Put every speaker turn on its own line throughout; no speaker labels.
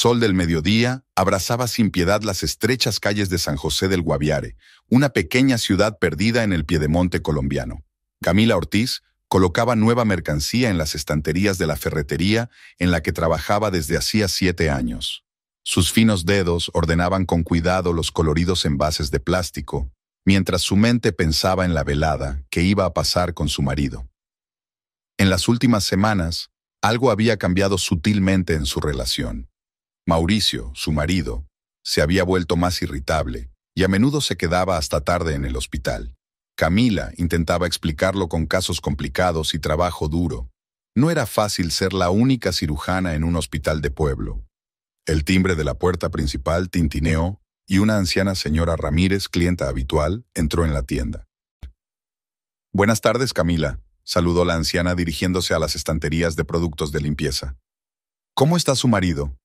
sol del mediodía abrazaba sin piedad las estrechas calles de San José del Guaviare, una pequeña ciudad perdida en el piedemonte colombiano. Camila Ortiz colocaba nueva mercancía en las estanterías de la ferretería en la que trabajaba desde hacía 7 años. Sus finos dedos ordenaban con cuidado los coloridos envases de plástico, mientras su mente pensaba en la velada que iba a pasar con su marido. En las últimas semanas, algo había cambiado sutilmente en su relación. Mauricio, su marido, se había vuelto más irritable y a menudo se quedaba hasta tarde en el hospital. Camila intentaba explicarlo con casos complicados y trabajo duro. No era fácil ser la única cirujana en un hospital de pueblo. El timbre de la puerta principal tintineó y una anciana señora Ramírez, clienta habitual, entró en la tienda. «Buenas tardes, Camila», saludó la anciana dirigiéndose a las estanterías de productos de limpieza. «¿Cómo está su marido?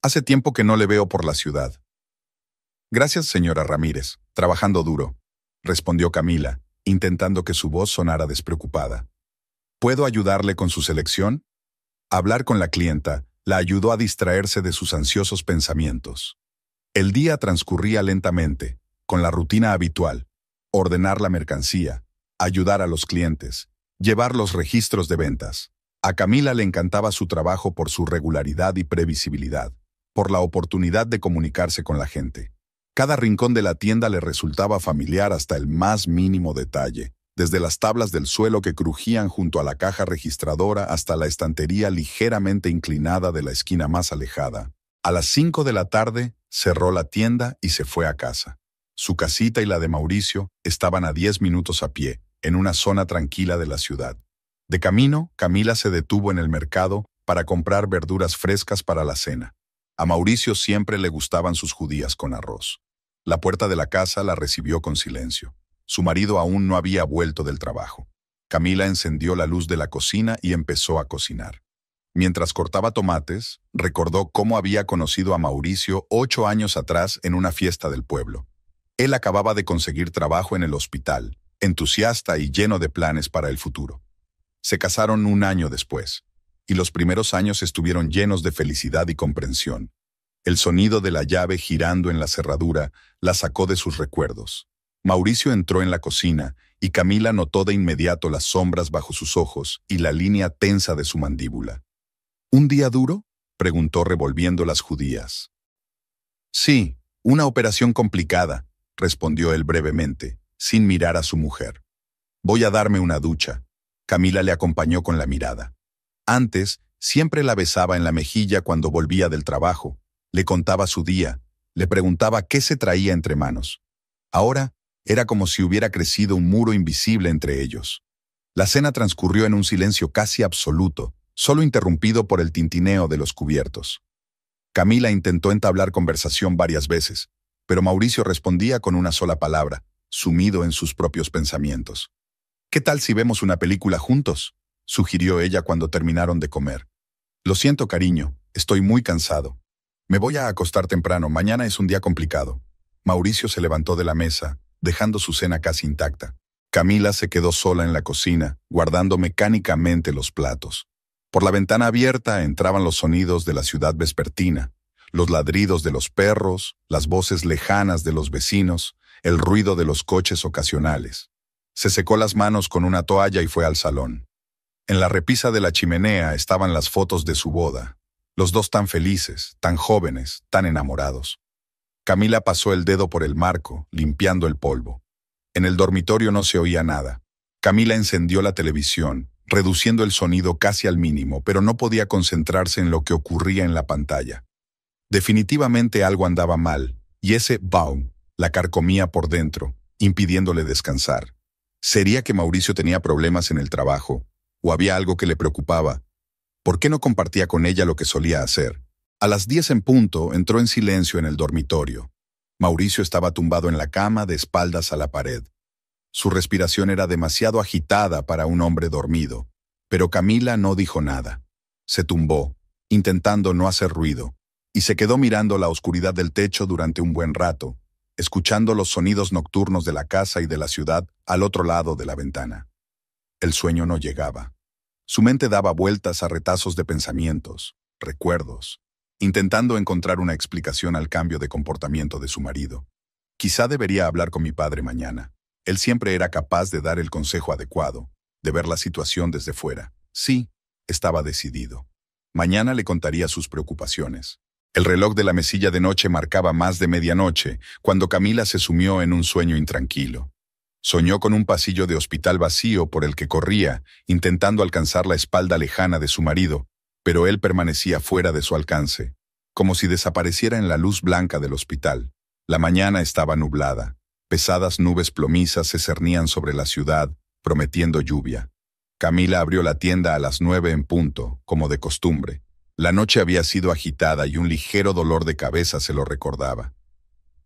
Hace tiempo que no le veo por la ciudad». «Gracias, señora Ramírez, trabajando duro», respondió Camila, intentando que su voz sonara despreocupada. «¿Puedo ayudarle con su selección?». Hablar con la clienta la ayudó a distraerse de sus ansiosos pensamientos. El día transcurría lentamente, con la rutina habitual: ordenar la mercancía, ayudar a los clientes, llevar los registros de ventas. A Camila le encantaba su trabajo por su regularidad y previsibilidad, por la oportunidad de comunicarse con la gente. Cada rincón de la tienda le resultaba familiar hasta el más mínimo detalle, desde las tablas del suelo que crujían junto a la caja registradora hasta la estantería ligeramente inclinada de la esquina más alejada. A las 5 de la tarde, cerró la tienda y se fue a casa. Su casita y la de Mauricio estaban a 10 minutos a pie, en una zona tranquila de la ciudad. De camino, Camila se detuvo en el mercado para comprar verduras frescas para la cena. A Mauricio siempre le gustaban sus judías con arroz. La puerta de la casa la recibió con silencio. Su marido aún no había vuelto del trabajo. Camila encendió la luz de la cocina y empezó a cocinar. Mientras cortaba tomates, recordó cómo había conocido a Mauricio 8 años atrás en una fiesta del pueblo. Él acababa de conseguir trabajo en el hospital, entusiasta y lleno de planes para el futuro. Se casaron 1 año después, y los primeros años estuvieron llenos de felicidad y comprensión. El sonido de la llave girando en la cerradura la sacó de sus recuerdos. Mauricio entró en la cocina y Camila notó de inmediato las sombras bajo sus ojos y la línea tensa de su mandíbula. «¿Un día duro?», preguntó revolviendo las judías. «Sí, una operación complicada», respondió él brevemente, sin mirar a su mujer. «Voy a darme una ducha». Camila le acompañó con la mirada. Antes, siempre la besaba en la mejilla cuando volvía del trabajo. Le contaba su día, le preguntaba qué se traía entre manos. Ahora, era como si hubiera crecido un muro invisible entre ellos. La cena transcurrió en un silencio casi absoluto, solo interrumpido por el tintineo de los cubiertos. Camila intentó entablar conversación varias veces, pero Mauricio respondía con una sola palabra, sumido en sus propios pensamientos. «¿Qué tal si vemos una película juntos?», sugirió ella cuando terminaron de comer. «Lo siento, cariño, estoy muy cansado. Me voy a acostar temprano, mañana es un día complicado». Mauricio se levantó de la mesa, dejando su cena casi intacta. Camila se quedó sola en la cocina, guardando mecánicamente los platos. Por la ventana abierta entraban los sonidos de la ciudad vespertina, los ladridos de los perros, las voces lejanas de los vecinos, el ruido de los coches ocasionales. Se secó las manos con una toalla y fue al salón. En la repisa de la chimenea estaban las fotos de su boda. Los dos tan felices, tan jóvenes, tan enamorados. Camila pasó el dedo por el marco, limpiando el polvo. En el dormitorio no se oía nada. Camila encendió la televisión, reduciendo el sonido casi al mínimo, pero no podía concentrarse en lo que ocurría en la pantalla. Definitivamente algo andaba mal, y ese Baum la carcomía por dentro, impidiéndole descansar. ¿Sería que Mauricio tenía problemas en el trabajo? ¿O había algo que le preocupaba? ¿Por qué no compartía con ella lo que solía hacer? A las 10 en punto entró en silencio en el dormitorio. Mauricio estaba tumbado en la cama de espaldas a la pared. Su respiración era demasiado agitada para un hombre dormido, pero Camila no dijo nada. Se tumbó, intentando no hacer ruido, y se quedó mirando la oscuridad del techo durante un buen rato, escuchando los sonidos nocturnos de la casa y de la ciudad al otro lado de la ventana. El sueño no llegaba. Su mente daba vueltas a retazos de pensamientos, recuerdos, intentando encontrar una explicación al cambio de comportamiento de su marido. Quizá debería hablar con mi padre mañana. Él siempre era capaz de dar el consejo adecuado, de ver la situación desde fuera. Sí, estaba decidido. Mañana le contaría sus preocupaciones. El reloj de la mesilla de noche marcaba más de medianoche, cuando Camila se sumió en un sueño intranquilo. Soñó con un pasillo de hospital vacío por el que corría, intentando alcanzar la espalda lejana de su marido, pero él permanecía fuera de su alcance, como si desapareciera en la luz blanca del hospital. La mañana estaba nublada. Pesadas nubes plomizas se cernían sobre la ciudad, prometiendo lluvia. Camila abrió la tienda a las 9 en punto, como de costumbre. La noche había sido agitada y un ligero dolor de cabeza se lo recordaba.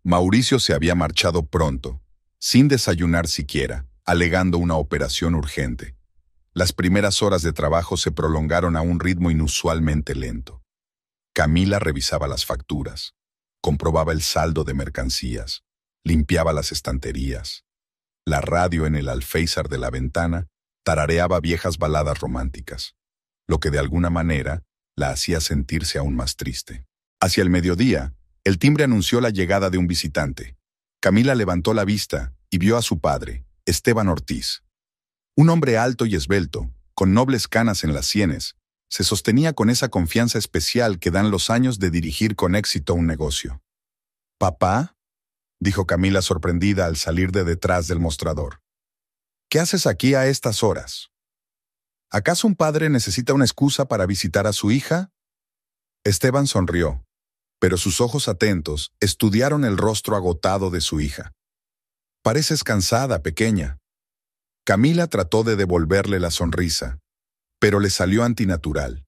Mauricio se había marchado pronto, sin desayunar siquiera, alegando una operación urgente. Las primeras horas de trabajo se prolongaron a un ritmo inusualmente lento. Camila revisaba las facturas, comprobaba el saldo de mercancías, limpiaba las estanterías. La radio en el alféizar de la ventana tarareaba viejas baladas románticas, lo que de alguna manera la hacía sentirse aún más triste. Hacia el mediodía, el timbre anunció la llegada de un visitante. Camila levantó la vista y vio a su padre, Esteban Ortiz. Un hombre alto y esbelto, con nobles canas en las sienes, se sostenía con esa confianza especial que dan los años de dirigir con éxito un negocio. «¿Papá?», dijo Camila sorprendida al salir de detrás del mostrador. «¿Qué haces aquí a estas horas? ¿Acaso un padre necesita una excusa para visitar a su hija?». Esteban sonrió, pero sus ojos atentos estudiaron el rostro agotado de su hija. «Pareces cansada, pequeña». Camila trató de devolverle la sonrisa, pero le salió antinatural.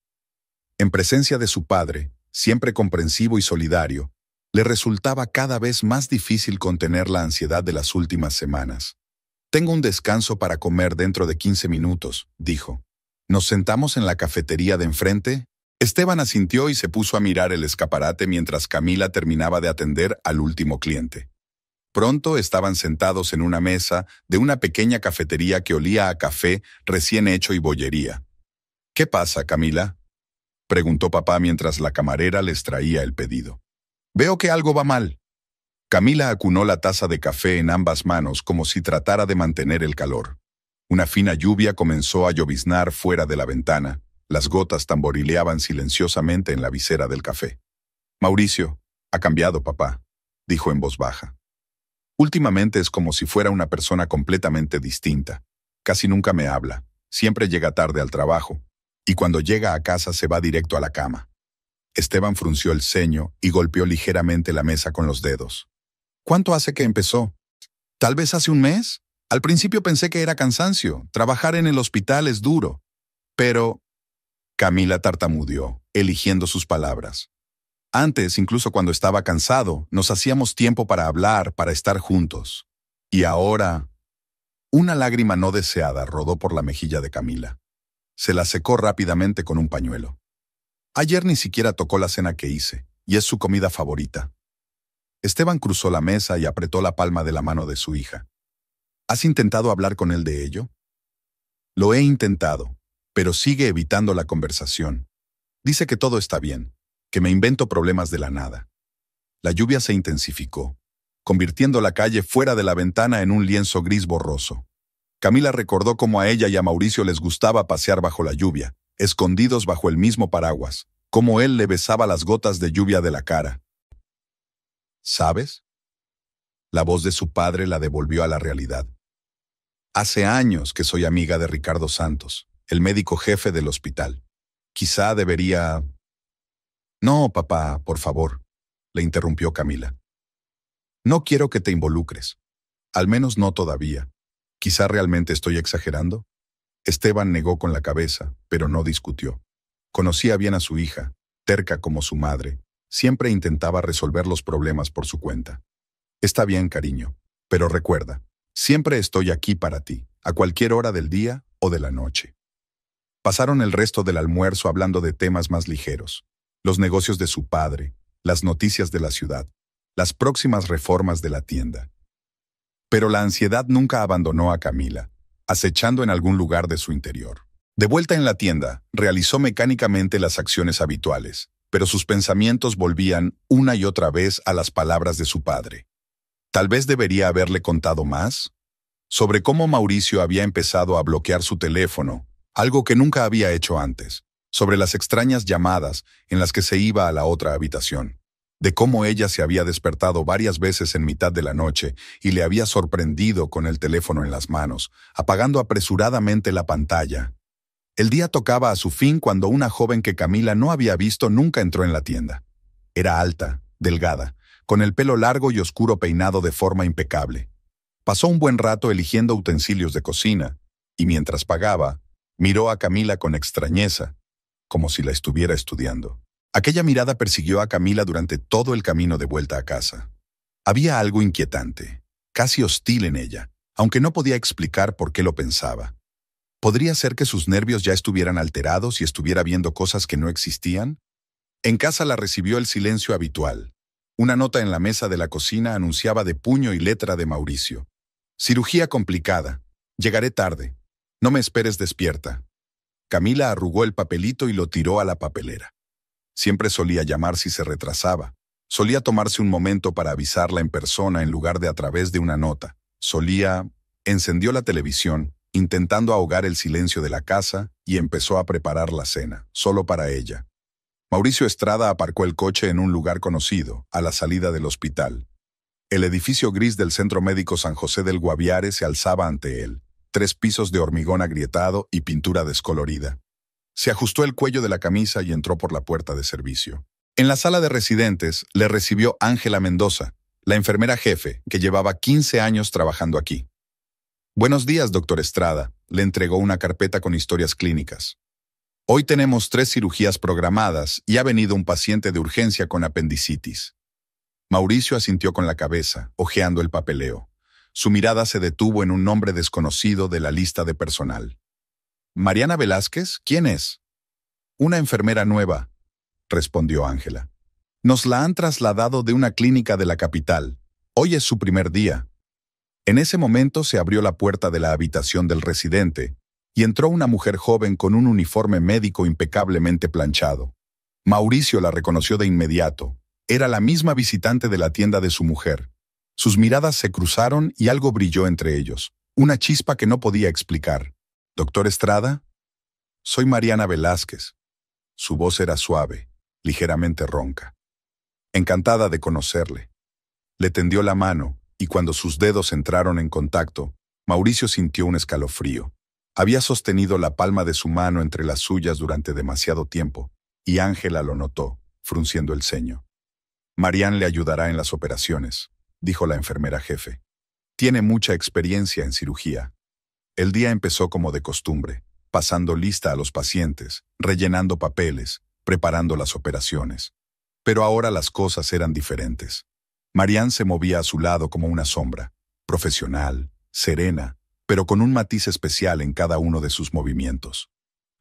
En presencia de su padre, siempre comprensivo y solidario, le resultaba cada vez más difícil contener la ansiedad de las últimas semanas. «Tengo un descanso para comer dentro de 15 minutos», dijo. «¿Nos sentamos en la cafetería de enfrente?». Esteban asintió y se puso a mirar el escaparate mientras Camila terminaba de atender al último cliente. Pronto estaban sentados en una mesa de una pequeña cafetería que olía a café recién hecho y bollería. «¿Qué pasa, Camila?», preguntó papá mientras la camarera les traía el pedido. «Veo que algo va mal». Camila acunó la taza de café en ambas manos como si tratara de mantener el calor. Una fina lluvia comenzó a lloviznar fuera de la ventana. Las gotas tamborileaban silenciosamente en la visera del café. «Mauricio, ha cambiado, papá», dijo en voz baja. «Últimamente es como si fuera una persona completamente distinta. Casi nunca me habla, siempre llega tarde al trabajo, y cuando llega a casa se va directo a la cama». Esteban frunció el ceño y golpeó ligeramente la mesa con los dedos. «¿Cuánto hace que empezó?». «Tal vez hace un mes. Al principio pensé que era cansancio. Trabajar en el hospital es duro. Pero…». Camila tartamudeó, eligiendo sus palabras. «Antes, incluso cuando estaba cansado, nos hacíamos tiempo para hablar, para estar juntos. Y ahora…». Una lágrima no deseada rodó por la mejilla de Camila. Se la secó rápidamente con un pañuelo. «Ayer ni siquiera tocó la cena que hice, y es su comida favorita». Esteban cruzó la mesa y apretó la palma de la mano de su hija. «¿Has intentado hablar con él de ello?». «Lo he intentado, pero sigue evitando la conversación. Dice que todo está bien, que me invento problemas de la nada». La lluvia se intensificó, convirtiendo la calle fuera de la ventana en un lienzo gris borroso. Camila recordó cómo a ella y a Mauricio les gustaba pasear bajo la lluvia, escondidos bajo el mismo paraguas, cómo él le besaba las gotas de lluvia de la cara. «¿Sabes?». La voz de su padre la devolvió a la realidad. «Hace años que soy amiga de Ricardo Santos, el médico jefe del hospital. Quizá debería…». «No, papá, por favor», le interrumpió Camila. «No quiero que te involucres. Al menos no todavía. Quizá realmente estoy exagerando». Esteban negó con la cabeza, pero no discutió. Conocía bien a su hija, terca como su madre. Siempre intentaba resolver los problemas por su cuenta. «Está bien, cariño, pero recuerda, siempre estoy aquí para ti, a cualquier hora del día o de la noche». Pasaron el resto del almuerzo hablando de temas más ligeros. Los negocios de su padre, las noticias de la ciudad, las próximas reformas de la tienda. Pero la ansiedad nunca abandonó a Camila, acechando en algún lugar de su interior. De vuelta en la tienda, realizó mecánicamente las acciones habituales. pero sus pensamientos volvían una y otra vez a las palabras de su padre. Tal vez debería haberle contado más sobre cómo Mauricio había empezado a bloquear su teléfono, algo que nunca había hecho antes, sobre las extrañas llamadas en las que se iba a la otra habitación, de cómo ella se había despertado varias veces en mitad de la noche y le había sorprendido con el teléfono en las manos, apagando apresuradamente la pantalla. El día tocaba a su fin cuando una joven que Camila no había visto nunca entró en la tienda. Era alta, delgada, con el pelo largo y oscuro peinado de forma impecable. Pasó un buen rato eligiendo utensilios de cocina, y mientras pagaba, miró a Camila con extrañeza, como si la estuviera estudiando. Aquella mirada persiguió a Camila durante todo el camino de vuelta a casa. Había algo inquietante, casi hostil en ella, aunque no podía explicar por qué lo pensaba. ¿Podría ser que sus nervios ya estuvieran alterados y estuviera viendo cosas que no existían? En casa la recibió el silencio habitual. Una nota en la mesa de la cocina anunciaba de puño y letra de Mauricio: cirugía complicada. Llegaré tarde. No me esperes despierta. Camila arrugó el papelito y lo tiró a la papelera. Siempre solía llamar si se retrasaba. Solía tomarse un momento para avisarla en persona en lugar de a través de una nota. Encendió la televisión, intentando ahogar el silencio de la casa, y empezó a preparar la cena, solo para ella. Mauricio Estrada aparcó el coche en un lugar conocido, a la salida del hospital. El edificio gris del Centro Médico San José del Guaviare se alzaba ante él, 3 pisos de hormigón agrietado y pintura descolorida. Se ajustó el cuello de la camisa y entró por la puerta de servicio. En la sala de residentes le recibió Ángela Mendoza, la enfermera jefe, que llevaba 15 años trabajando aquí. Buenos días, doctor Estrada, le entregó una carpeta con historias clínicas. Hoy tenemos 3 cirugías programadas y ha venido un paciente de urgencia con apendicitis. Mauricio asintió con la cabeza, hojeando el papeleo. Su mirada se detuvo en un nombre desconocido de la lista de personal. ¿Mariana Velázquez? ¿Quién es? Una enfermera nueva, respondió Ángela. Nos la han trasladado de una clínica de la capital. Hoy es su primer día. En ese momento se abrió la puerta de la habitación del residente y entró una mujer joven con un uniforme médico impecablemente planchado. Mauricio la reconoció de inmediato. Era la misma visitante de la tienda de su mujer. Sus miradas se cruzaron y algo brilló entre ellos, una chispa que no podía explicar. ¿Doctor Estrada? Soy Mariana Velázquez. Su voz era suave, ligeramente ronca. Encantada de conocerle. Le tendió la mano, y cuando sus dedos entraron en contacto, Mauricio sintió un escalofrío. Había sostenido la palma de su mano entre las suyas durante demasiado tiempo, y Ángela lo notó, frunciendo el ceño. Marian le ayudará en las operaciones, dijo la enfermera jefe. Tiene mucha experiencia en cirugía. El día empezó como de costumbre, pasando lista a los pacientes, rellenando papeles, preparando las operaciones. Pero ahora las cosas eran diferentes. Marian se movía a su lado como una sombra, profesional, serena, pero con un matiz especial en cada uno de sus movimientos.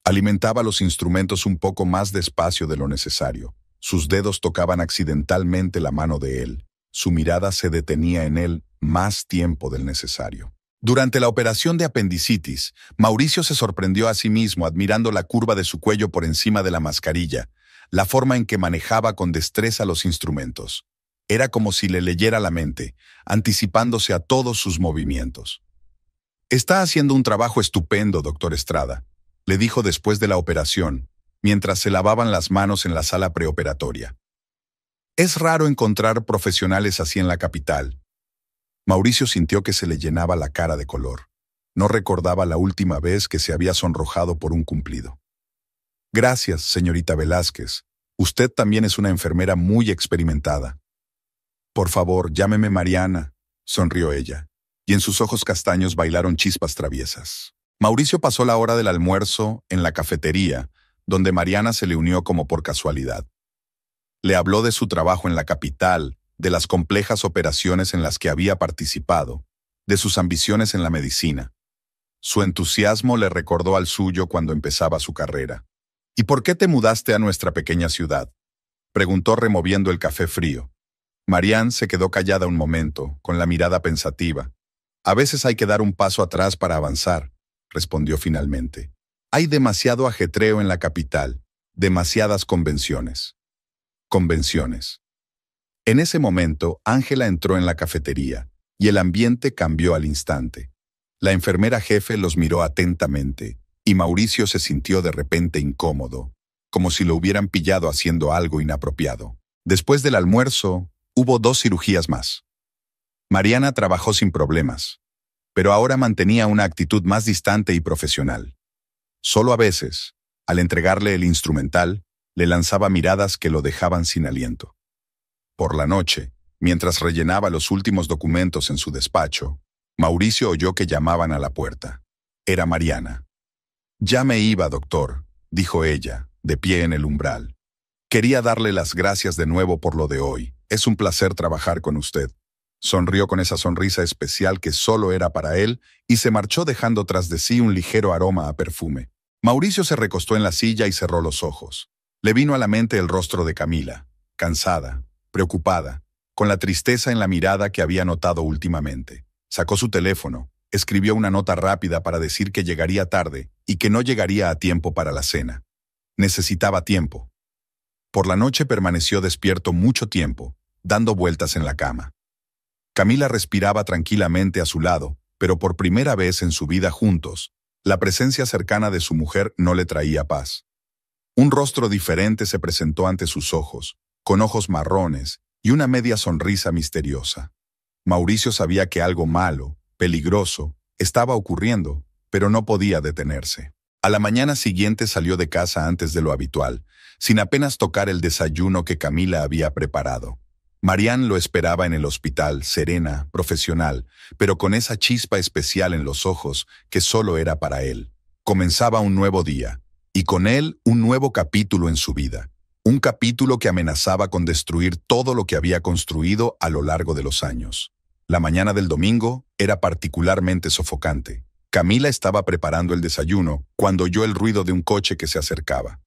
Alimentaba los instrumentos un poco más despacio de lo necesario. Sus dedos tocaban accidentalmente la mano de él. Su mirada se detenía en él más tiempo del necesario. Durante la operación de apendicitis, Mauricio se sorprendió a sí mismo admirando la curva de su cuello por encima de la mascarilla, la forma en que manejaba con destreza los instrumentos. Era como si le leyera la mente, anticipándose a todos sus movimientos. Está haciendo un trabajo estupendo, doctor Estrada, le dijo después de la operación, mientras se lavaban las manos en la sala preoperatoria. Es raro encontrar profesionales así en la capital. Mauricio sintió que se le llenaba la cara de color. No recordaba la última vez que se había sonrojado por un cumplido. Gracias, señorita Velázquez. Usted también es una enfermera muy experimentada. Por favor, llámeme Mariana, sonrió ella, y en sus ojos castaños bailaron chispas traviesas. Mauricio pasó la hora del almuerzo en la cafetería, donde Mariana se le unió como por casualidad. Le habló de su trabajo en la capital, de las complejas operaciones en las que había participado, de sus ambiciones en la medicina. Su entusiasmo le recordó al suyo cuando empezaba su carrera. ¿Y por qué te mudaste a nuestra pequeña ciudad?, preguntó removiendo el café frío. Marian se quedó callada un momento, con la mirada pensativa. A veces hay que dar un paso atrás para avanzar, respondió finalmente. Hay demasiado ajetreo en la capital, demasiadas convenciones. convenciones. En ese momento, Ángela entró en la cafetería y el ambiente cambió al instante. La enfermera jefe los miró atentamente y Mauricio se sintió de repente incómodo, como si lo hubieran pillado haciendo algo inapropiado. Después del almuerzo, hubo 2 cirugías más. Mariana trabajó sin problemas, pero ahora mantenía una actitud más distante y profesional. Solo a veces, al entregarle el instrumental, le lanzaba miradas que lo dejaban sin aliento. Por la noche, mientras rellenaba los últimos documentos en su despacho, Mauricio oyó que llamaban a la puerta. Era Mariana. «Ya me iba, doctor», dijo ella, de pie en el umbral. «Quería darle las gracias de nuevo por lo de hoy. Es un placer trabajar con usted». Sonrió con esa sonrisa especial que solo era para él y se marchó dejando tras de sí un ligero aroma a perfume. Mauricio se recostó en la silla y cerró los ojos. Le vino a la mente el rostro de Camila, cansada, preocupada, con la tristeza en la mirada que había notado últimamente. Sacó su teléfono, escribió una nota rápida para decir que llegaría tarde y que no llegaría a tiempo para la cena. Necesitaba tiempo. Por la noche permaneció despierto mucho tiempo, dando vueltas en la cama. Camila respiraba tranquilamente a su lado, pero por primera vez en su vida juntos, la presencia cercana de su mujer no le traía paz. Un rostro diferente se presentó ante sus ojos, con ojos marrones y una media sonrisa misteriosa. Mauricio sabía que algo malo, peligroso, estaba ocurriendo, pero no podía detenerse. A la mañana siguiente salió de casa antes de lo habitual, sin apenas tocar el desayuno que Camila había preparado. Marianne lo esperaba en el hospital, serena, profesional, pero con esa chispa especial en los ojos que solo era para él. Comenzaba un nuevo día, y con él un nuevo capítulo en su vida. Un capítulo que amenazaba con destruir todo lo que había construido a lo largo de los años. La mañana del domingo era particularmente sofocante. Camila estaba preparando el desayuno cuando oyó el ruido de un coche que se acercaba.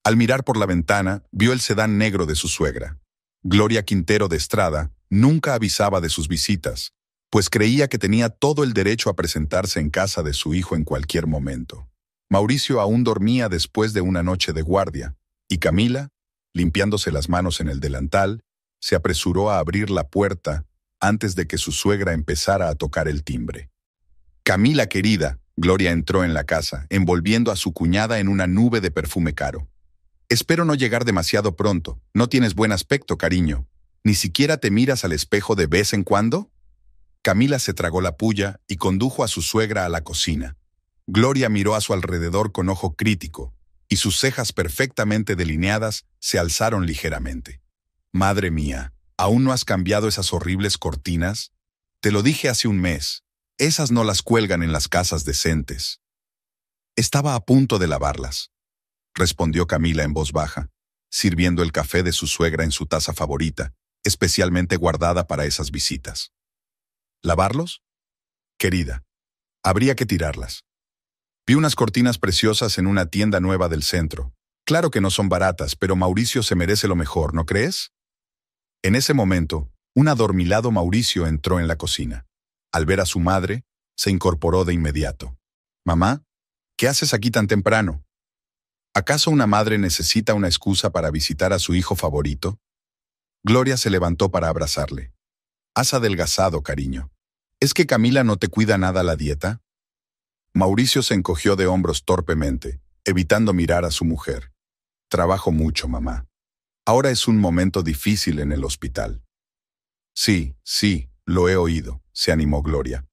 Al mirar por la ventana, vio el sedán negro de su suegra. Gloria Quintero de Estrada nunca avisaba de sus visitas, pues creía que tenía todo el derecho a presentarse en casa de su hijo en cualquier momento. Mauricio aún dormía después de una noche de guardia, y Camila, limpiándose las manos en el delantal, se apresuró a abrir la puerta antes de que su suegra empezara a tocar el timbre. «Camila, querida», Gloria entró en la casa, envolviendo a su cuñada en una nube de perfume caro. «Espero no llegar demasiado pronto. No tienes buen aspecto, cariño. ¿Ni siquiera te miras al espejo de vez en cuando?» Camila se tragó la puya y condujo a su suegra a la cocina. Gloria miró a su alrededor con ojo crítico, y sus cejas perfectamente delineadas se alzaron ligeramente. «Madre mía, ¿aún no has cambiado esas horribles cortinas? Te lo dije hace un mes. Esas no las cuelgan en las casas decentes». «Estaba a punto de lavarlas», respondió Camila en voz baja, sirviendo el café de su suegra en su taza favorita, especialmente guardada para esas visitas. «¿Lavarlos? Querida, habría que tirarlas. Vi unas cortinas preciosas en una tienda nueva del centro. Claro que no son baratas, pero Mauricio se merece lo mejor, ¿no crees?» En ese momento, un adormilado Mauricio entró en la cocina. Al ver a su madre, se incorporó de inmediato. «Mamá, ¿qué haces aquí tan temprano? ¿Acaso una madre necesita una excusa para visitar a su hijo favorito?» Gloria se levantó para abrazarle. «Has adelgazado, cariño. ¿Es que Camila no te cuida nada la dieta?» Mauricio se encogió de hombros torpemente, evitando mirar a su mujer. «Trabajo mucho, mamá. Ahora es un momento difícil en el hospital». «Sí, lo he oído», se animó Gloria.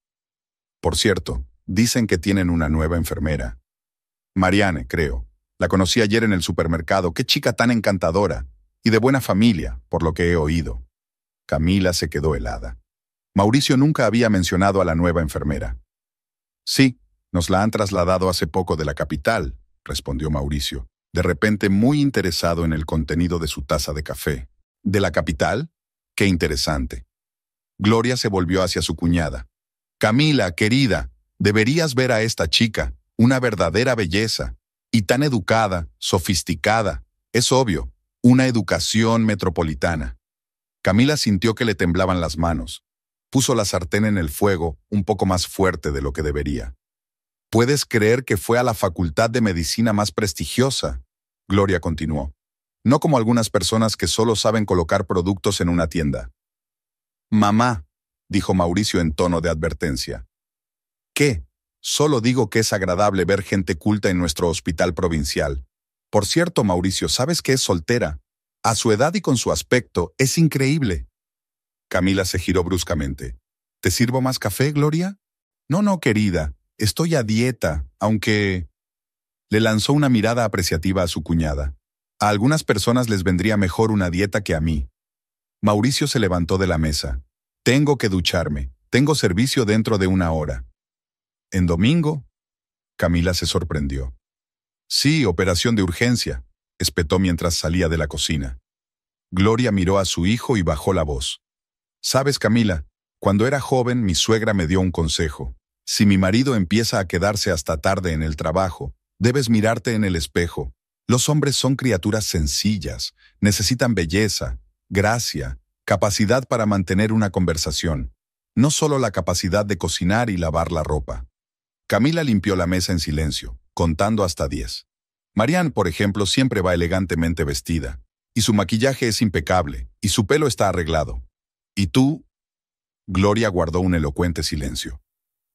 «Por cierto, dicen que tienen una nueva enfermera. Marianne, creo. La conocí ayer en el supermercado. Qué chica tan encantadora. Y de buena familia, por lo que he oído». Camila se quedó helada. Mauricio nunca había mencionado a la nueva enfermera. «Sí, nos la han trasladado hace poco de la capital», respondió Mauricio, de repente muy interesado en el contenido de su taza de café. «¿De la capital? Qué interesante». Gloria se volvió hacia su cuñada. «Camila, querida, deberías ver a esta chica, una verdadera belleza, y tan educada, sofisticada. Es obvio, una educación metropolitana». Camila sintió que le temblaban las manos. Puso la sartén en el fuego un poco más fuerte de lo que debería. «¿Puedes creer que fue a la facultad de medicina más prestigiosa?», Gloria continuó. No como algunas personas que solo saben colocar productos en una tienda. Mamá, dijo Mauricio en tono de advertencia. ¿Qué? Solo digo que es agradable ver gente culta en nuestro hospital provincial. Por cierto, Mauricio, ¿sabes que es soltera? A su edad y con su aspecto, es increíble. Camila se giró bruscamente. ¿Te sirvo más café, Gloria? No, no, querida. Estoy a dieta, aunque... Le lanzó una mirada apreciativa a su cuñada. A algunas personas les vendría mejor una dieta que a mí. Mauricio se levantó de la mesa. Tengo que ducharme. Tengo servicio dentro de 1 hora. ¿En domingo? Camila se sorprendió. Sí, operación de urgencia, espetó mientras salía de la cocina. Gloria miró a su hijo y bajó la voz. ¿Sabes, Camila? Cuando era joven, mi suegra me dio un consejo. Si mi marido empieza a quedarse hasta tarde en el trabajo, debes mirarte en el espejo. Los hombres son criaturas sencillas, necesitan belleza, gracia, capacidad para mantener una conversación, no solo la capacidad de cocinar y lavar la ropa. Camila limpió la mesa en silencio, contando hasta 10. Marianne, por ejemplo, siempre va elegantemente vestida, y su maquillaje es impecable, y su pelo está arreglado. ¿Y tú? Gloria guardó un elocuente silencio.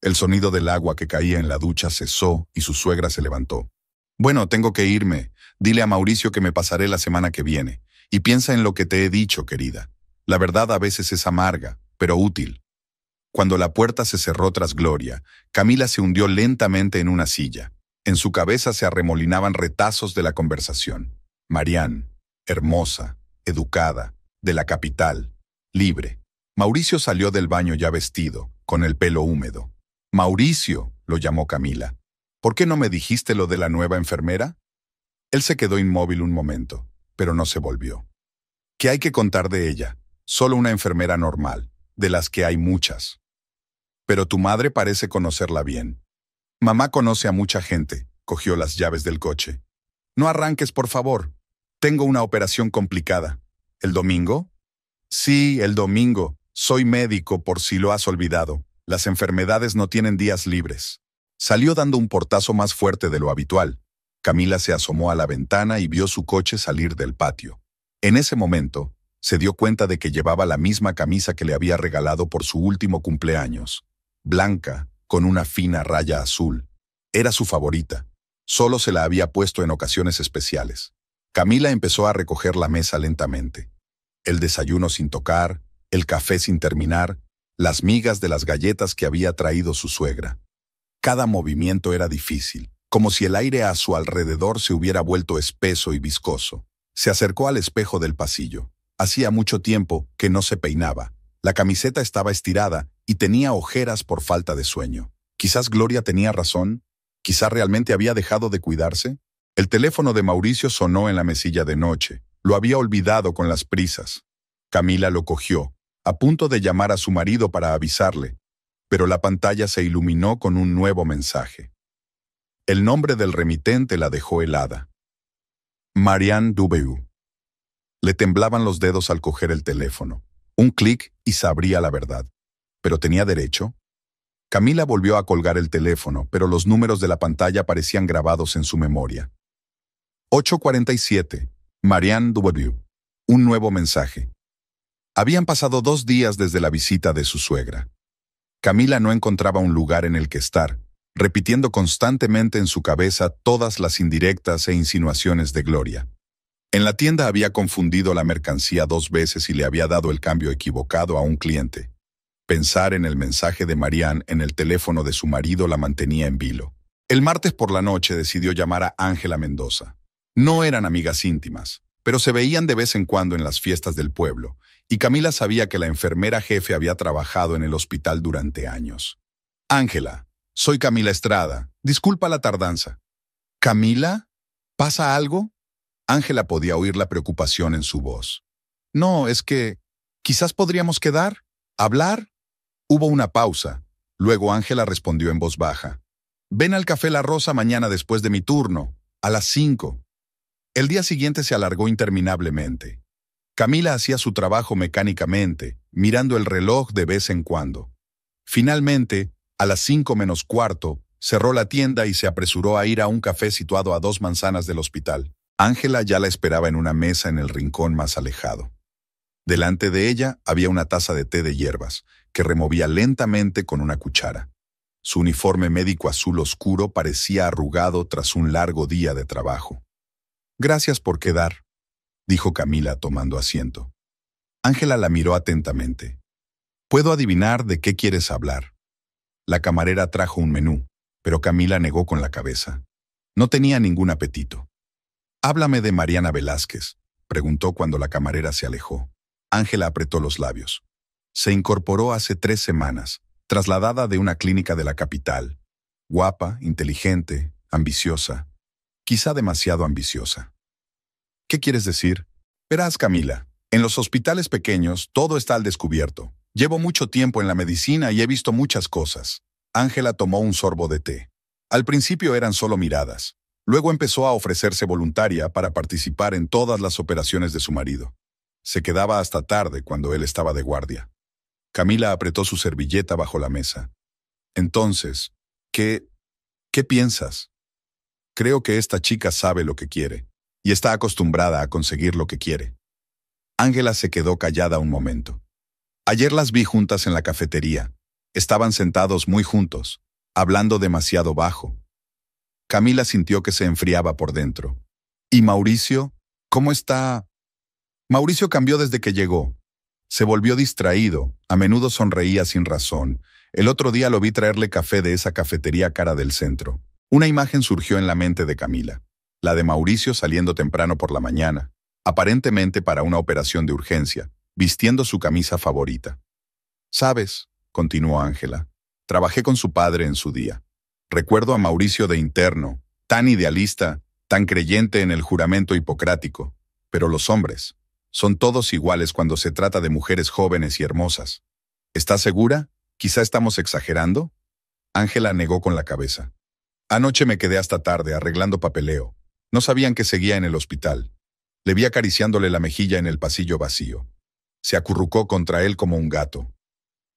El sonido del agua que caía en la ducha cesó y su suegra se levantó. Bueno, tengo que irme. Dile a Mauricio que me pasaré la semana que viene. Y piensa en lo que te he dicho, querida. La verdad a veces es amarga, pero útil. Cuando la puerta se cerró tras Gloria, Camila se hundió lentamente en una silla. En su cabeza se arremolinaban retazos de la conversación. Marianne, hermosa, educada, de la capital, libre. Mauricio salió del baño ya vestido, con el pelo húmedo. Mauricio, lo llamó Camila. ¿Por qué no me dijiste lo de la nueva enfermera? Él se quedó inmóvil un momento, pero no se volvió. ¿Qué hay que contar de ella? Solo una enfermera normal, de las que hay muchas. Pero tu madre parece conocerla bien. Mamá conoce a mucha gente, cogió las llaves del coche. No arranques, por favor. Tengo una operación complicada. ¿El domingo? Sí, el domingo. Soy médico, por si lo has olvidado. Las enfermedades no tienen días libres. Salió dando un portazo más fuerte de lo habitual. Camila se asomó a la ventana y vio su coche salir del patio. En ese momento, se dio cuenta de que llevaba la misma camisa que le había regalado por su último cumpleaños. Blanca, con una fina raya azul. Era su favorita. Solo se la había puesto en ocasiones especiales. Camila empezó a recoger la mesa lentamente. El desayuno sin tocar, el café sin terminar, las migas de las galletas que había traído su suegra. Cada movimiento era difícil, como si el aire a su alrededor se hubiera vuelto espeso y viscoso. Se acercó al espejo del pasillo. Hacía mucho tiempo que no se peinaba. La camiseta estaba estirada y tenía ojeras por falta de sueño. Quizás Gloria tenía razón. Quizás realmente había dejado de cuidarse. El teléfono de Mauricio sonó en la mesilla de noche. Lo había olvidado con las prisas. Camila lo cogió, a punto de llamar a su marido para avisarle, pero la pantalla se iluminó con un nuevo mensaje. El nombre del remitente la dejó helada. Marianne W. Le temblaban los dedos al coger el teléfono. Un clic y sabría la verdad. ¿Pero tenía derecho? Camila volvió a colgar el teléfono, pero los números de la pantalla parecían grabados en su memoria. 8:47. Marianne W. Un nuevo mensaje. Habían pasado 2 días desde la visita de su suegra. Camila no encontraba un lugar en el que estar, repitiendo constantemente en su cabeza todas las indirectas e insinuaciones de Gloria. En la tienda había confundido la mercancía 2 veces y le había dado el cambio equivocado a un cliente. Pensar en el mensaje de Marianne en el teléfono de su marido la mantenía en vilo. El martes por la noche decidió llamar a Ángela Mendoza. No eran amigas íntimas, pero se veían de vez en cuando en las fiestas del pueblo, y Camila sabía que la enfermera jefe había trabajado en el hospital durante años. Ángela, soy Camila Estrada. Disculpa la tardanza. ¿Camila? ¿Pasa algo? Ángela podía oír la preocupación en su voz. No, es que... ¿Quizás podríamos quedar? ¿Hablar? Hubo una pausa. Luego Ángela respondió en voz baja. Ven al Café La Rosa mañana después de mi turno, a las 5. El día siguiente se alargó interminablemente. Camila hacía su trabajo mecánicamente, mirando el reloj de vez en cuando. Finalmente, a las 5:45, cerró la tienda y se apresuró a ir a un café situado a 2 manzanas del hospital. Ángela ya la esperaba en una mesa en el rincón más alejado. Delante de ella había una taza de té de hierbas, que removía lentamente con una cuchara. Su uniforme médico azul oscuro parecía arrugado tras un largo día de trabajo. «Gracias por quedar», dijo Camila tomando asiento. Ángela la miró atentamente. «Puedo adivinar de qué quieres hablar». La camarera trajo un menú, pero Camila negó con la cabeza. No tenía ningún apetito. «Háblame de Mariana Velázquez», preguntó cuando la camarera se alejó. Ángela apretó los labios. Se incorporó hace 3 semanas, trasladada de una clínica de la capital. Guapa, inteligente, ambiciosa. Quizá demasiado ambiciosa. ¿Qué quieres decir? Verás, Camila, en los hospitales pequeños todo está al descubierto. Llevo mucho tiempo en la medicina y he visto muchas cosas. Ángela tomó un sorbo de té. Al principio eran solo miradas. Luego empezó a ofrecerse voluntaria para participar en todas las operaciones de su marido. Se quedaba hasta tarde cuando él estaba de guardia. Camila apretó su servilleta bajo la mesa. Entonces, ¿qué piensas? Creo que esta chica sabe lo que quiere y está acostumbrada a conseguir lo que quiere. Ángela se quedó callada un momento. Ayer las vi juntas en la cafetería. Estaban sentados muy juntos, hablando demasiado bajo. Camila sintió que se enfriaba por dentro. ¿Y Mauricio? ¿Cómo está? Mauricio cambió desde que llegó. Se volvió distraído, a menudo sonreía sin razón. El otro día lo vi traerle café de esa cafetería cara del centro. Una imagen surgió en la mente de Camila, la de Mauricio saliendo temprano por la mañana, aparentemente para una operación de urgencia, vistiendo su camisa favorita. «Sabes», continuó Ángela, «trabajé con su padre en su día. Recuerdo a Mauricio de interno, tan idealista, tan creyente en el juramento hipocrático. Pero los hombres son todos iguales cuando se trata de mujeres jóvenes y hermosas. ¿Estás segura? ¿Quizá estamos exagerando?» Ángela negó con la cabeza. «Anoche me quedé hasta tarde arreglando papeleo. No sabían que seguía en el hospital. Le vi acariciándole la mejilla en el pasillo vacío. Se acurrucó contra él como un gato».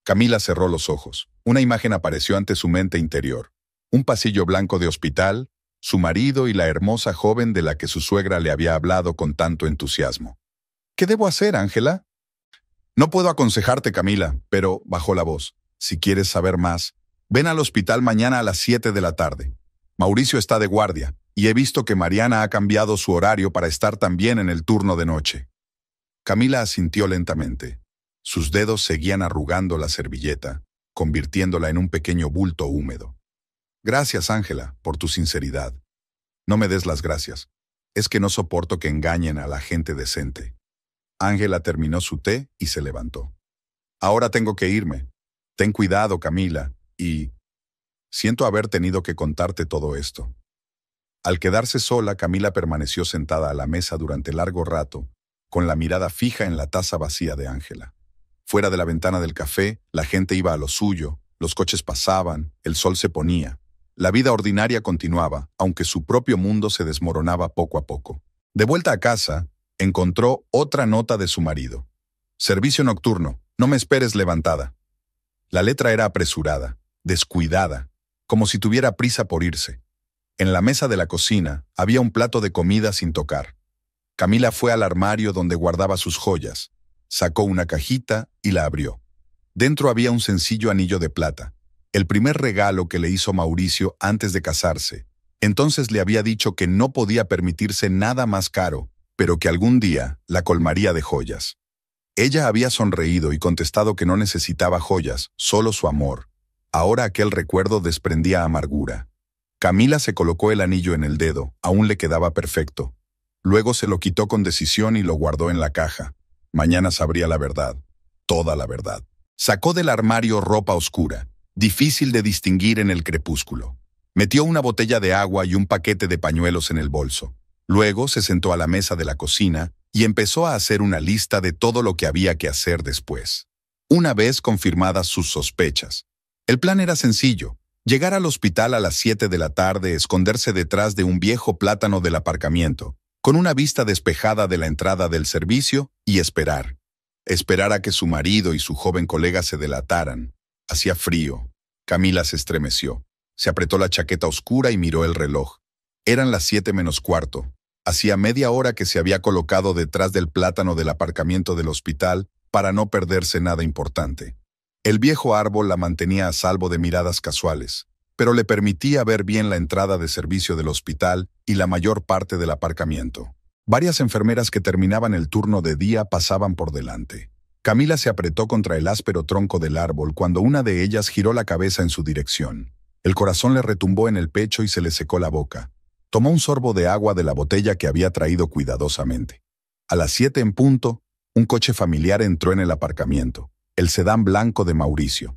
Camila cerró los ojos. Una imagen apareció ante su mente interior. Un pasillo blanco de hospital, su marido y la hermosa joven de la que su suegra le había hablado con tanto entusiasmo. «¿Qué debo hacer, Ángela?» «No puedo aconsejarte, Camila», pero bajó la voz. «Si quieres saber más, ven al hospital mañana a las 7 de la tarde. Mauricio está de guardia, y he visto que Mariana ha cambiado su horario para estar también en el turno de noche». Camila asintió lentamente. Sus dedos seguían arrugando la servilleta, convirtiéndola en un pequeño bulto húmedo. «Gracias, Ángela, por tu sinceridad. No me des las gracias. Es que no soporto que engañen a la gente decente». Ángela terminó su té y se levantó. «Ahora tengo que irme. Ten cuidado, Camila, y siento haber tenido que contarte todo esto». Al quedarse sola, Camila permaneció sentada a la mesa durante largo rato, con la mirada fija en la taza vacía de Ángela. Fuera de la ventana del café, la gente iba a lo suyo, los coches pasaban, el sol se ponía. La vida ordinaria continuaba, aunque su propio mundo se desmoronaba poco a poco. De vuelta a casa, encontró otra nota de su marido. «Servicio nocturno, no me esperes levantada». La letra era apresurada, descuidada, como si tuviera prisa por irse. En la mesa de la cocina había un plato de comida sin tocar. Camila fue al armario donde guardaba sus joyas, sacó una cajita y la abrió. Dentro había un sencillo anillo de plata, el primer regalo que le hizo Mauricio antes de casarse. Entonces le había dicho que no podía permitirse nada más caro, pero que algún día la colmaría de joyas. Ella había sonreído y contestado que no necesitaba joyas, solo su amor. Ahora aquel recuerdo desprendía amargura. Camila se colocó el anillo en el dedo, aún le quedaba perfecto. Luego se lo quitó con decisión y lo guardó en la caja. Mañana sabría la verdad, toda la verdad. Sacó del armario ropa oscura, difícil de distinguir en el crepúsculo. Metió una botella de agua y un paquete de pañuelos en el bolso. Luego se sentó a la mesa de la cocina y empezó a hacer una lista de todo lo que había que hacer después. Una vez confirmadas sus sospechas. El plan era sencillo: llegar al hospital a las 7 de la tarde, esconderse detrás de un viejo plátano del aparcamiento, con una vista despejada de la entrada del servicio, y esperar. Esperar a que su marido y su joven colega se delataran. Hacía frío. Camila se estremeció. Se apretó la chaqueta oscura y miró el reloj. Eran las 7 menos cuarto. Hacía media hora que se había colocado detrás del plátano del aparcamiento del hospital para no perderse nada importante. El viejo árbol la mantenía a salvo de miradas casuales, pero le permitía ver bien la entrada de servicio del hospital y la mayor parte del aparcamiento. Varias enfermeras que terminaban el turno de día pasaban por delante. Camila se apretó contra el áspero tronco del árbol cuando una de ellas giró la cabeza en su dirección. El corazón le retumbó en el pecho y se le secó la boca. Tomó un sorbo de agua de la botella que había traído cuidadosamente. A las 7 en punto, un coche familiar entró en el aparcamiento, el sedán blanco de Mauricio.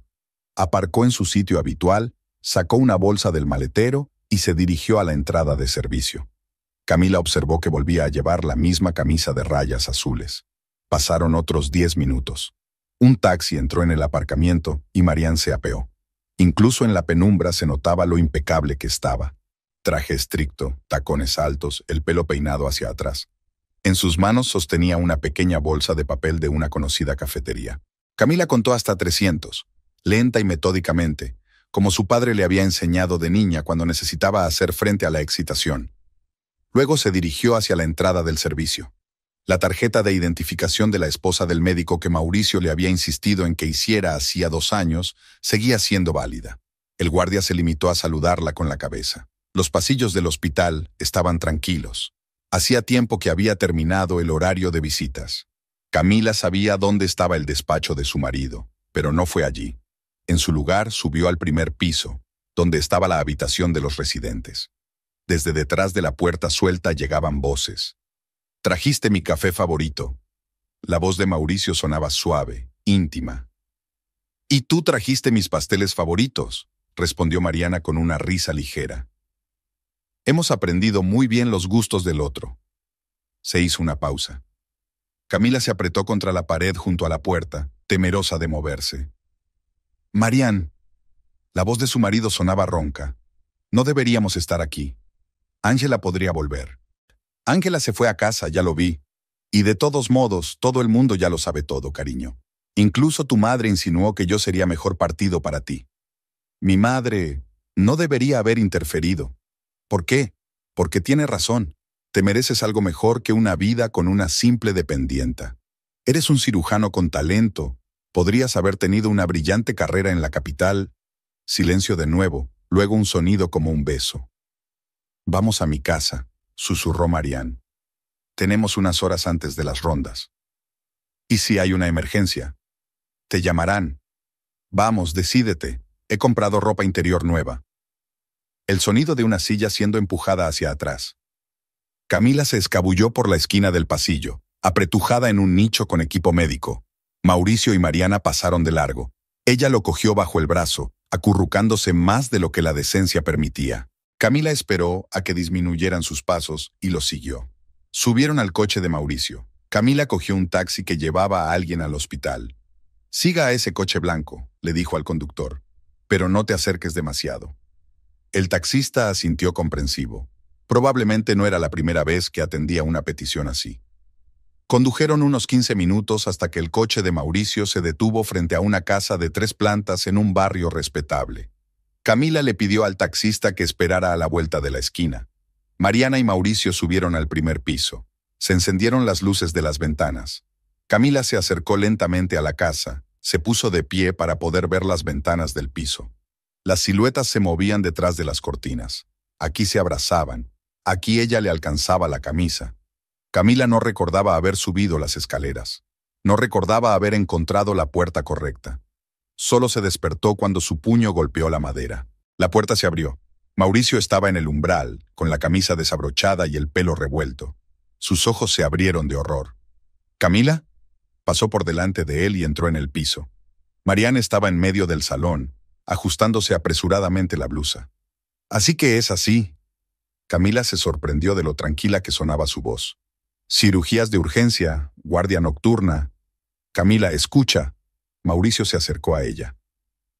Aparcó en su sitio habitual, sacó una bolsa del maletero y se dirigió a la entrada de servicio. Camila observó que volvía a llevar la misma camisa de rayas azules. Pasaron otros 10 minutos. Un taxi entró en el aparcamiento y Marian se apeó. Incluso en la penumbra se notaba lo impecable que estaba. Traje estricto, tacones altos, el pelo peinado hacia atrás. En sus manos sostenía una pequeña bolsa de papel de una conocida cafetería. Camila contó hasta 300, lenta y metódicamente, como su padre le había enseñado de niña cuando necesitaba hacer frente a la excitación. Luego se dirigió hacia la entrada del servicio. La tarjeta de identificación de la esposa del médico que Mauricio le había insistido en que hiciera hacía 2 años seguía siendo válida. El guardia se limitó a saludarla con la cabeza. Los pasillos del hospital estaban tranquilos. Hacía tiempo que había terminado el horario de visitas. Camila sabía dónde estaba el despacho de su marido, pero no fue allí. En su lugar subió al primer piso, donde estaba la habitación de los residentes. Desde detrás de la puerta suelta llegaban voces. «Trajiste mi café favorito». La voz de Mauricio sonaba suave, íntima. «Y tú trajiste mis pasteles favoritos», respondió Mariana con una risa ligera. «Hemos aprendido muy bien los gustos del otro». Se hizo una pausa. Camila se apretó contra la pared junto a la puerta, temerosa de moverse. «Marian». La voz de su marido sonaba ronca. «No deberíamos estar aquí. Ángela podría volver». «Ángela se fue a casa, ya lo vi. Y de todos modos, todo el mundo ya lo sabe todo, cariño. Incluso tu madre insinuó que yo sería mejor partido para ti». «Mi madre no debería haber interferido». «¿Por qué?» «Porque tiene razón. Te mereces algo mejor que una vida con una simple dependienta. Eres un cirujano con talento. Podrías haber tenido una brillante carrera en la capital». Silencio de nuevo, luego un sonido como un beso. «Vamos a mi casa», susurró Marian. «Tenemos unas horas antes de las rondas. ¿Y si hay una emergencia? Te llamarán. Vamos, decídete. He comprado ropa interior nueva». El sonido de una silla siendo empujada hacia atrás. Camila se escabulló por la esquina del pasillo, apretujada en un nicho con equipo médico. Mauricio y Mariana pasaron de largo. Ella lo cogió bajo el brazo, acurrucándose más de lo que la decencia permitía. Camila esperó a que disminuyeran sus pasos y los siguió. Subieron al coche de Mauricio. Camila cogió un taxi que llevaba a alguien al hospital. «Siga a ese coche blanco», le dijo al conductor, «pero no te acerques demasiado». El taxista asintió comprensivo. Probablemente no era la primera vez que atendía una petición así. Condujeron unos 15 minutos hasta que el coche de Mauricio se detuvo frente a una casa de 3 plantas en un barrio respetable. Camila le pidió al taxista que esperara a la vuelta de la esquina. Mariana y Mauricio subieron al primer piso. Se encendieron las luces de las ventanas. Camila se acercó lentamente a la casa, se puso de pie para poder ver las ventanas del piso. Las siluetas se movían detrás de las cortinas. Aquí se abrazaban. Aquí ella le alcanzaba la camisa. Camila no recordaba haber subido las escaleras. No recordaba haber encontrado la puerta correcta. Solo se despertó cuando su puño golpeó la madera. La puerta se abrió. Mauricio estaba en el umbral, con la camisa desabrochada y el pelo revuelto. Sus ojos se abrieron de horror. «¿Camila?» Pasó por delante de él y entró en el piso. Mariana estaba en medio del salón, ajustándose apresuradamente la blusa. «¿Así que es así?» Camila se sorprendió de lo tranquila que sonaba su voz. «Cirugías de urgencia, guardia nocturna». «Camila, escucha». Mauricio se acercó a ella.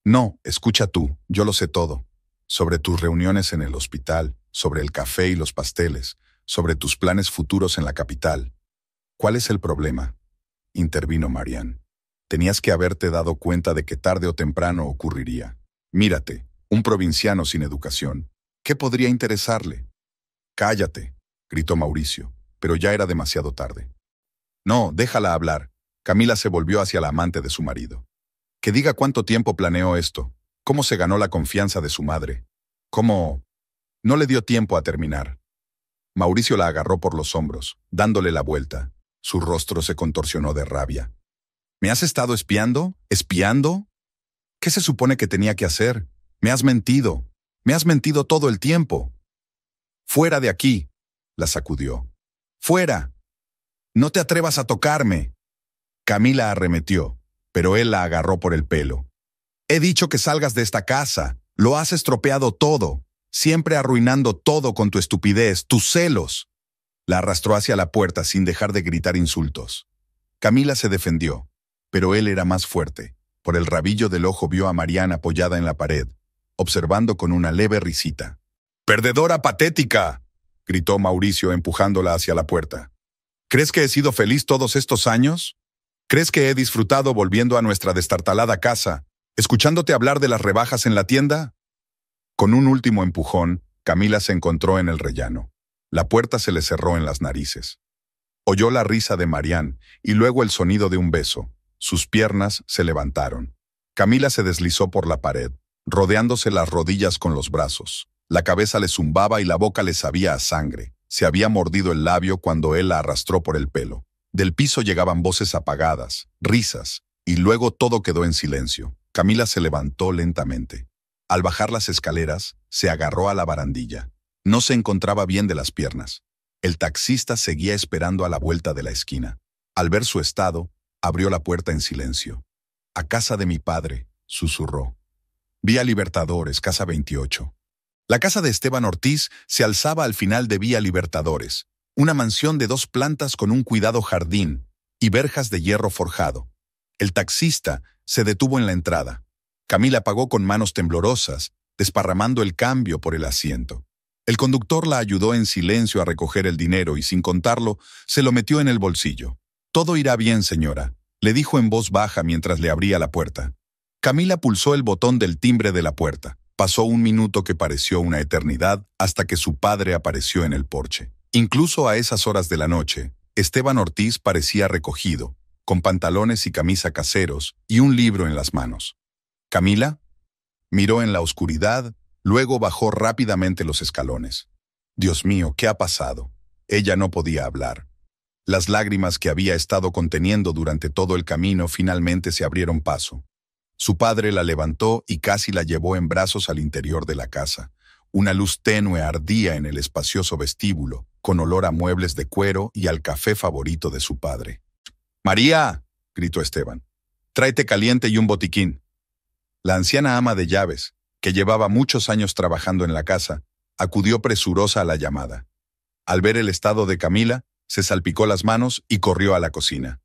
«No, escucha tú, yo lo sé todo. Sobre tus reuniones en el hospital, sobre el café y los pasteles, sobre tus planes futuros en la capital». «¿Cuál es el problema?», intervino Marian. «Tenías que haberte dado cuenta de que tarde o temprano ocurriría. Mírate, un provinciano sin educación. ¿Qué podría interesarle?». «Cállate». gritó Mauricio, pero ya era demasiado tarde. No, déjala hablar. Camila se volvió hacia la amante de su marido. Que diga cuánto tiempo planeó esto, cómo se ganó la confianza de su madre, cómo... No le dio tiempo a terminar. Mauricio la agarró por los hombros, dándole la vuelta. Su rostro se contorsionó de rabia. ¿Me has estado espiando? ¿Espiando? ¿Qué se supone que tenía que hacer? Me has mentido. Me has mentido todo el tiempo. Fuera de aquí, la sacudió. ¡Fuera! No te atrevas a tocarme. Camila arremetió, pero él la agarró por el pelo. He dicho que salgas de esta casa. Lo has estropeado todo, siempre arruinando todo con tu estupidez, tus celos. La arrastró hacia la puerta sin dejar de gritar insultos. Camila se defendió, pero él era más fuerte. Por el rabillo del ojo vio a Mariana apoyada en la pared, observando con una leve risita. ¡Perdedora patética!, gritó Mauricio empujándola hacia la puerta. ¿Crees que he sido feliz todos estos años? ¿Crees que he disfrutado volviendo a nuestra destartalada casa, escuchándote hablar de las rebajas en la tienda? Con un último empujón, Camila se encontró en el rellano. La puerta se le cerró en las narices. Oyó la risa de Marián y luego el sonido de un beso. Sus piernas se levantaron. Camila se deslizó por la pared, rodeándose las rodillas con los brazos. La cabeza le zumbaba y la boca le sabía a sangre. Se había mordido el labio cuando él la arrastró por el pelo. Del piso llegaban voces apagadas, risas, y luego todo quedó en silencio. Camila se levantó lentamente. Al bajar las escaleras, se agarró a la barandilla. No se encontraba bien de las piernas. El taxista seguía esperando a la vuelta de la esquina. Al ver su estado, abrió la puerta en silencio. «A casa de mi padre», susurró. «Vía Libertadores, casa 28». La casa de Esteban Ortiz se alzaba al final de Vía Libertadores, una mansión de 2 plantas con un cuidado jardín y verjas de hierro forjado. El taxista se detuvo en la entrada. Camila pagó con manos temblorosas, desparramando el cambio por el asiento. El conductor la ayudó en silencio a recoger el dinero y, sin contarlo, se lo metió en el bolsillo. «Todo irá bien, señora», le dijo en voz baja mientras le abría la puerta. Camila pulsó el botón del timbre de la puerta. Pasó un minuto que pareció una eternidad hasta que su padre apareció en el porche. Incluso a esas horas de la noche, Esteban Ortiz parecía recogido, con pantalones y camisa caseros y un libro en las manos. «¿Camila?». Miró en la oscuridad, luego bajó rápidamente los escalones. Dios mío, ¿qué ha pasado? Ella no podía hablar. Las lágrimas que había estado conteniendo durante todo el camino finalmente se abrieron paso. Su padre la levantó y casi la llevó en brazos al interior de la casa. Una luz tenue ardía en el espacioso vestíbulo, con olor a muebles de cuero y al café favorito de su padre. «¡María!», gritó Esteban. «Tráete caliente y un botiquín». La anciana ama de llaves, que llevaba muchos años trabajando en la casa, acudió presurosa a la llamada. Al ver el estado de Camila, se salpicó las manos y corrió a la cocina.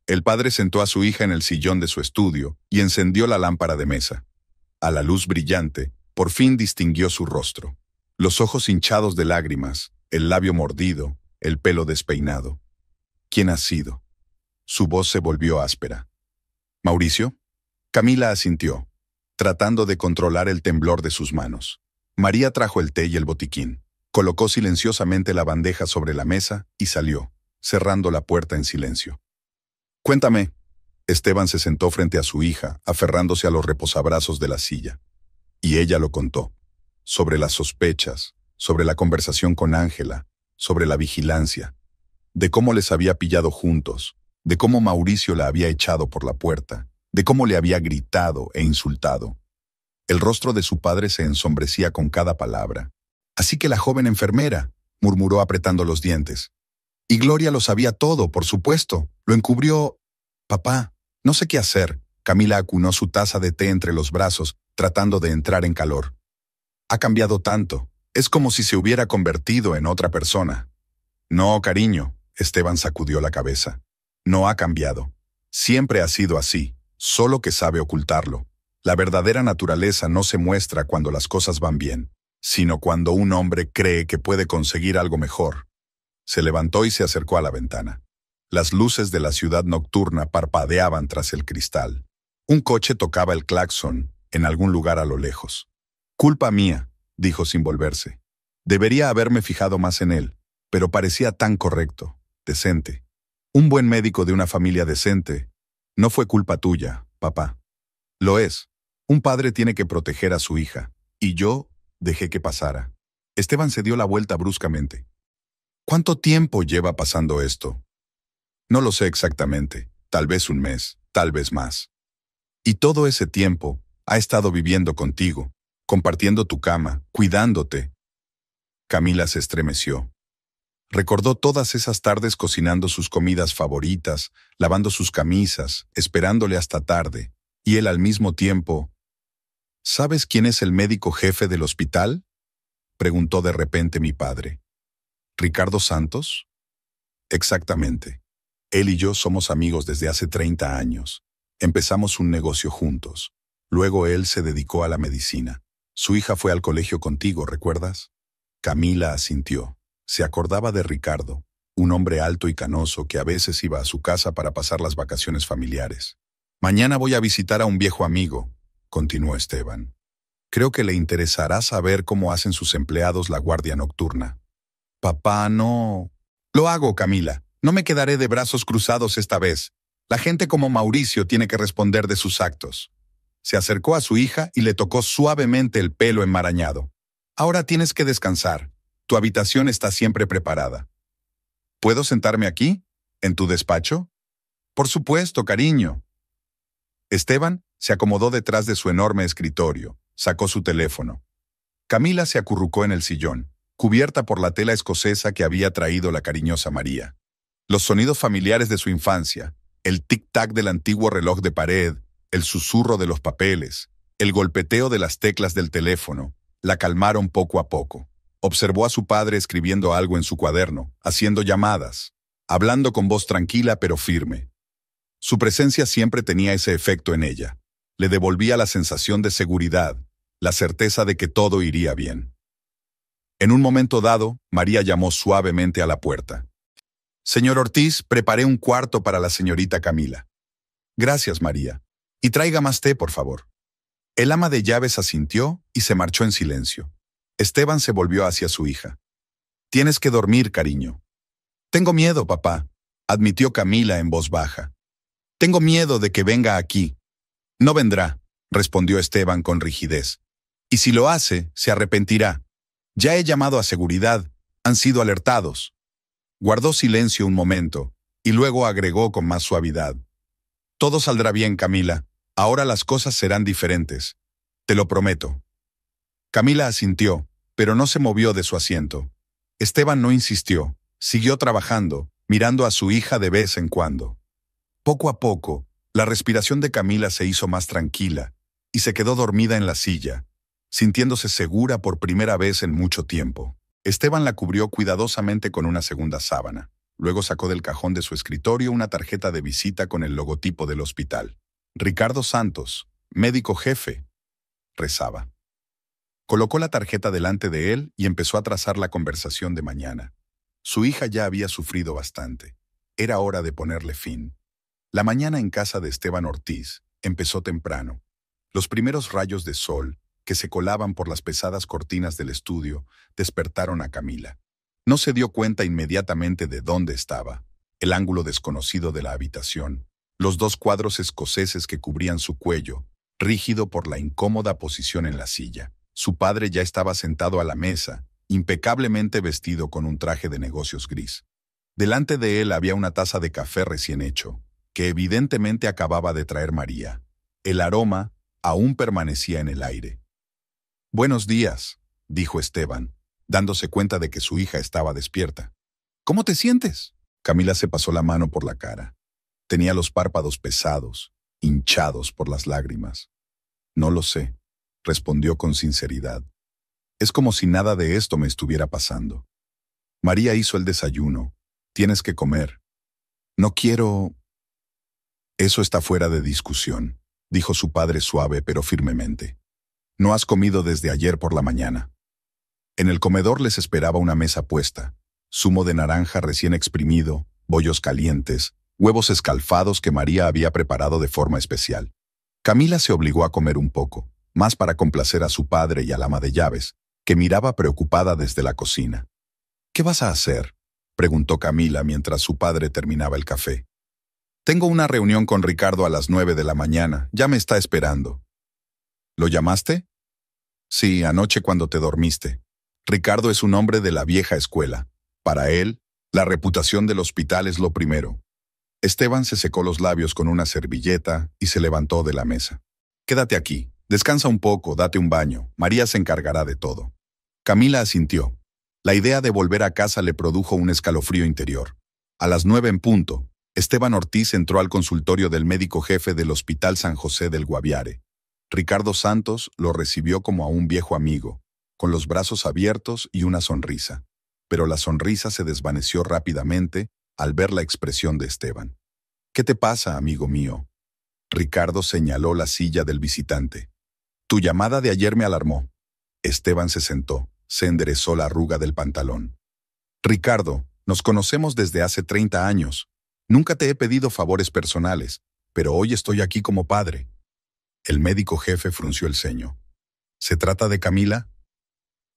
El padre sentó a su hija en el sillón de su estudio y encendió la lámpara de mesa. A la luz brillante, por fin distinguió su rostro. Los ojos hinchados de lágrimas, el labio mordido, el pelo despeinado. ¿Quién ha sido? Su voz se volvió áspera. ¿Mauricio? Camila asintió, tratando de controlar el temblor de sus manos. María trajo el té y el botiquín. Colocó silenciosamente la bandeja sobre la mesa y salió, cerrando la puerta en silencio. «Cuéntame». Esteban se sentó frente a su hija, aferrándose a los reposabrazos de la silla. Y ella lo contó. Sobre las sospechas, sobre la conversación con Ángela, sobre la vigilancia, de cómo les había pillado juntos, de cómo Mauricio la había echado por la puerta, de cómo le había gritado e insultado. El rostro de su padre se ensombrecía con cada palabra. «Así que la joven enfermera», murmuró apretando los dientes. «Y Gloria lo sabía todo, por supuesto. Lo encubrió...». «Papá, no sé qué hacer». Camila acunó su taza de té entre los brazos, tratando de entrar en calor. «Ha cambiado tanto. Es como si se hubiera convertido en otra persona». «No, cariño», Esteban sacudió la cabeza. «No ha cambiado. Siempre ha sido así, solo que sabe ocultarlo. La verdadera naturaleza no se muestra cuando las cosas van bien, sino cuando un hombre cree que puede conseguir algo mejor». Se levantó y se acercó a la ventana. Las luces de la ciudad nocturna parpadeaban tras el cristal. Un coche tocaba el claxon en algún lugar a lo lejos. «Culpa mía», dijo sin volverse. «Debería haberme fijado más en él. pero parecía tan correcto, decente. Un buen médico de una familia decente. No fue culpa tuya, papá. Lo es. Un padre tiene que proteger a su hija, y yo dejé que pasara. Esteban se dio la vuelta bruscamente. ¿Cuánto tiempo lleva pasando esto? No lo sé exactamente, tal vez un mes, tal vez más. Y todo ese tiempo ha estado viviendo contigo, compartiendo tu cama, cuidándote. Camila se estremeció. Recordó todas esas tardes cocinando sus comidas favoritas, lavando sus camisas, esperándole hasta tarde, y él al mismo tiempo. ¿Sabes quién es el médico jefe del hospital?, preguntó de repente mi padre. ¿Ricardo Santos? Exactamente. Él y yo somos amigos desde hace 30 años. Empezamos un negocio juntos. Luego él se dedicó a la medicina. Su hija fue al colegio contigo, ¿recuerdas? Camila asintió. Se acordaba de Ricardo, un hombre alto y canoso que a veces iba a su casa para pasar las vacaciones familiares. Mañana voy a visitar a un viejo amigo, continuó Esteban. Creo que le interesará saber cómo hacen sus empleados la guardia nocturna. Papá, no. Lo hago, Camila. No me quedaré de brazos cruzados esta vez. La gente como Mauricio tiene que responder de sus actos. Se acercó a su hija y le tocó suavemente el pelo enmarañado. Ahora tienes que descansar. Tu habitación está siempre preparada. ¿Puedo sentarme aquí? ¿En tu despacho? Por supuesto, cariño. Esteban se acomodó detrás de su enorme escritorio, sacó su teléfono. Camila se acurrucó en el sillón, cubierta por la tela escocesa que había traído la cariñosa María. Los sonidos familiares de su infancia, el tic-tac del antiguo reloj de pared, el susurro de los papeles, el golpeteo de las teclas del teléfono, la calmaron poco a poco. Observó a su padre escribiendo algo en su cuaderno, haciendo llamadas, hablando con voz tranquila pero firme. Su presencia siempre tenía ese efecto en ella. Le devolvía la sensación de seguridad, la certeza de que todo iría bien. En un momento dado, María llamó suavemente a la puerta. Señor Ortiz, preparé un cuarto para la señorita Camila. Gracias, María. Y traiga más té, por favor. El ama de llaves asintió y se marchó en silencio. Esteban se volvió hacia su hija. Tienes que dormir, cariño. Tengo miedo, papá, admitió Camila en voz baja. Tengo miedo de que venga aquí. No vendrá, respondió Esteban con rigidez. Y si lo hace, se arrepentirá. Ya he llamado a seguridad, han sido alertados. Guardó silencio un momento, y luego agregó con más suavidad. Todo saldrá bien, Camila. Ahora las cosas serán diferentes. Te lo prometo. Camila asintió, pero no se movió de su asiento. Esteban no insistió, siguió trabajando, mirando a su hija de vez en cuando. Poco a poco, la respiración de Camila se hizo más tranquila, y se quedó dormida en la silla, sintiéndose segura por primera vez en mucho tiempo. Esteban la cubrió cuidadosamente con una segunda sábana. Luego sacó del cajón de su escritorio una tarjeta de visita con el logotipo del hospital. Ricardo Santos, médico jefe, rezaba. Colocó la tarjeta delante de él y empezó a trazar la conversación de mañana. Su hija ya había sufrido bastante. Era hora de ponerle fin. La mañana en casa de Esteban Ortiz empezó temprano. Los primeros rayos de sol, que se colaban por las pesadas cortinas del estudio, despertaron a Camila. No se dio cuenta inmediatamente de dónde estaba, el ángulo desconocido de la habitación, los dos cuadros escoceses que cubrían su cuello, rígido por la incómoda posición en la silla. Su padre ya estaba sentado a la mesa, impecablemente vestido con un traje de negocios gris. Delante de él había una taza de café recién hecho, que evidentemente acababa de traer María. El aroma aún permanecía en el aire. «Buenos días», dijo Esteban, dándose cuenta de que su hija estaba despierta. «¿Cómo te sientes?». Camila se pasó la mano por la cara. Tenía los párpados pesados, hinchados por las lágrimas. «No lo sé», respondió con sinceridad. «Es como si nada de esto me estuviera pasando. María hizo el desayuno. Tienes que comer». «No quiero...». «Eso está fuera de discusión», dijo su padre suave pero firmemente. «No has comido desde ayer por la mañana». En el comedor les esperaba una mesa puesta, zumo de naranja recién exprimido, bollos calientes, huevos escalfados que María había preparado de forma especial. Camila se obligó a comer un poco, más para complacer a su padre y al ama de llaves, que miraba preocupada desde la cocina. «¿Qué vas a hacer?», preguntó Camila mientras su padre terminaba el café. Tengo una reunión con Ricardo a las 9 de la mañana. Ya me está esperando. ¿Lo llamaste? Sí, anoche cuando te dormiste. Ricardo es un hombre de la vieja escuela. Para él, la reputación del hospital es lo primero. Esteban se secó los labios con una servilleta y se levantó de la mesa. Quédate aquí, descansa un poco, date un baño. María se encargará de todo. Camila asintió. La idea de volver a casa le produjo un escalofrío interior. A las 9 en punto, Esteban Ortiz entró al consultorio del médico jefe del Hospital San José del Guaviare. Ricardo Santos lo recibió como a un viejo amigo, con los brazos abiertos y una sonrisa. Pero la sonrisa se desvaneció rápidamente al ver la expresión de Esteban. ¿Qué te pasa, amigo mío? Ricardo señaló la silla del visitante. Tu llamada de ayer me alarmó. Esteban se sentó, se enderezó la arruga del pantalón. Ricardo, nos conocemos desde hace 30 años. Nunca te he pedido favores personales, pero hoy estoy aquí como padre. El médico jefe frunció el ceño. ¿Se trata de Camila?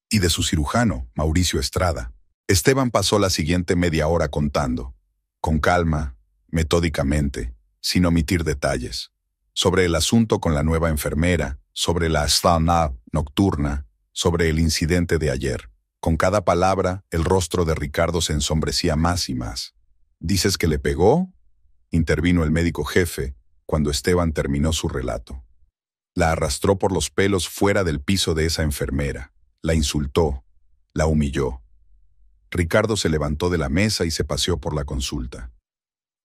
Y de su cirujano, Mauricio Estrada. Esteban pasó la siguiente media hora contando, con calma, metódicamente, sin omitir detalles, sobre el asunto con la nueva enfermera, sobre la sauna nocturna, sobre el incidente de ayer. Con cada palabra, el rostro de Ricardo se ensombrecía más y más. ¿Dices que le pegó?, intervino el médico jefe cuando Esteban terminó su relato. La arrastró por los pelos fuera del piso de esa enfermera, la insultó, la humilló. Ricardo se levantó de la mesa y se paseó por la consulta.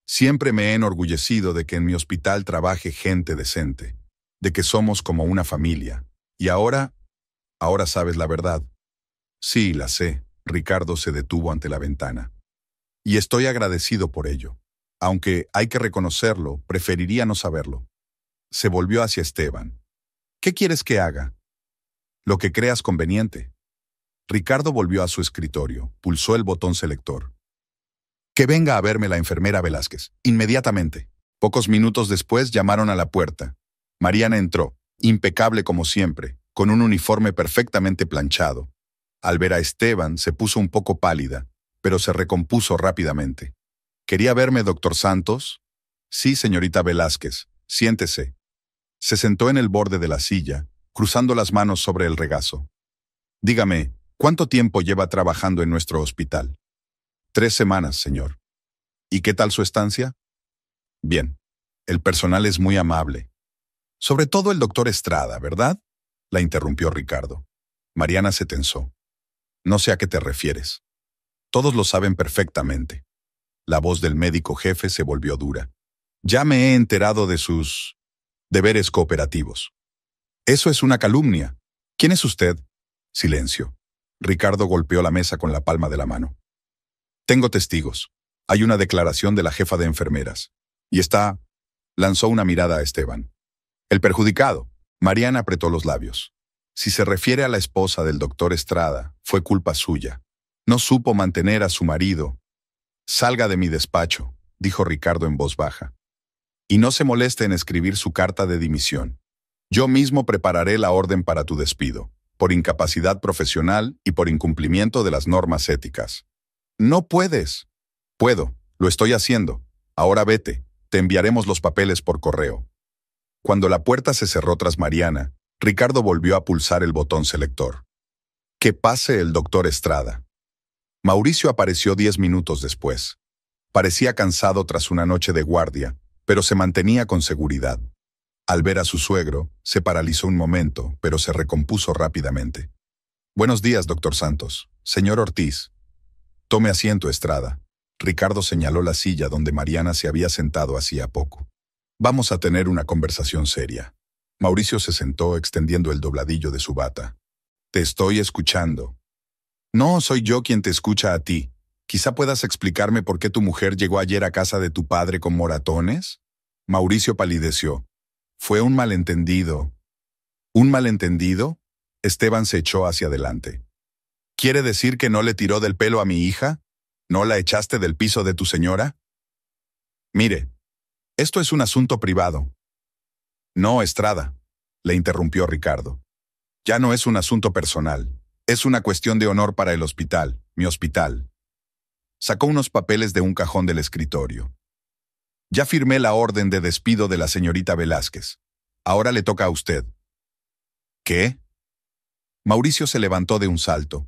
Siempre me he enorgullecido de que en mi hospital trabaje gente decente, de que somos como una familia. Y ahora sabes la verdad. Sí, la sé. Ricardo se detuvo ante la ventana. Y estoy agradecido por ello. Aunque, hay que reconocerlo, preferiría no saberlo. Se volvió hacia Esteban. ¿Qué quieres que haga? Lo que creas conveniente. Ricardo volvió a su escritorio, pulsó el botón selector. Que venga a verme la enfermera Velázquez, inmediatamente. Pocos minutos después llamaron a la puerta. Mariana entró, impecable como siempre, con un uniforme perfectamente planchado. Al ver a Esteban, se puso un poco pálida, pero se recompuso rápidamente. ¿Quería verme, doctor Santos? Sí, señorita Velázquez. Siéntese. Se sentó en el borde de la silla, cruzando las manos sobre el regazo. Dígame, ¿cuánto tiempo lleva trabajando en nuestro hospital? 3 semanas, señor. ¿Y qué tal su estancia? Bien. El personal es muy amable. Sobre todo el doctor Estrada, ¿verdad? La interrumpió Ricardo. Mariana se tensó. No sé a qué te refieres. Todos lo saben perfectamente. La voz del médico jefe se volvió dura. Ya me he enterado de sus deberes cooperativos. Eso es una calumnia. ¿Quién es usted? Silencio. Ricardo golpeó la mesa con la palma de la mano. Tengo testigos. Hay una declaración de la jefa de enfermeras. Y está... Lanzó una mirada a Esteban. El perjudicado. Mariana apretó los labios. Si se refiere a la esposa del doctor Estrada, fue culpa suya. No supo mantener a su marido. Salga de mi despacho, dijo Ricardo en voz baja. Y no se moleste en escribir su carta de dimisión. Yo mismo prepararé la orden para tu despido, por incapacidad profesional y por incumplimiento de las normas éticas. No puedes. Puedo, lo estoy haciendo. Ahora vete, te enviaremos los papeles por correo. Cuando la puerta se cerró tras Mariana, Ricardo volvió a pulsar el botón selector. Que pase el doctor Estrada. Mauricio apareció 10 minutos después. Parecía cansado tras una noche de guardia, pero se mantenía con seguridad. Al ver a su suegro, se paralizó un momento, pero se recompuso rápidamente. Buenos días, doctor Santos. Señor Ortiz. Tome asiento, Estrada. Ricardo señaló la silla donde Mariana se había sentado hacía poco. Vamos a tener una conversación seria. Mauricio se sentó extendiendo el dobladillo de su bata. Te estoy escuchando. No, soy yo quien te escucha a ti. Quizá puedas explicarme por qué tu mujer llegó ayer a casa de tu padre con moratones. Mauricio palideció. Fue un malentendido. ¿Un malentendido? Esteban se echó hacia adelante. ¿Quiere decir que no le tiró del pelo a mi hija? ¿No la echaste del piso de tu señora? Mire, esto es un asunto privado. No, Estrada, le interrumpió Ricardo. Ya no es un asunto personal. Es una cuestión de honor para el hospital, mi hospital. Sacó unos papeles de un cajón del escritorio. Ya firmé la orden de despido de la señorita Velázquez. Ahora le toca a usted. ¿Qué? Mauricio se levantó de un salto.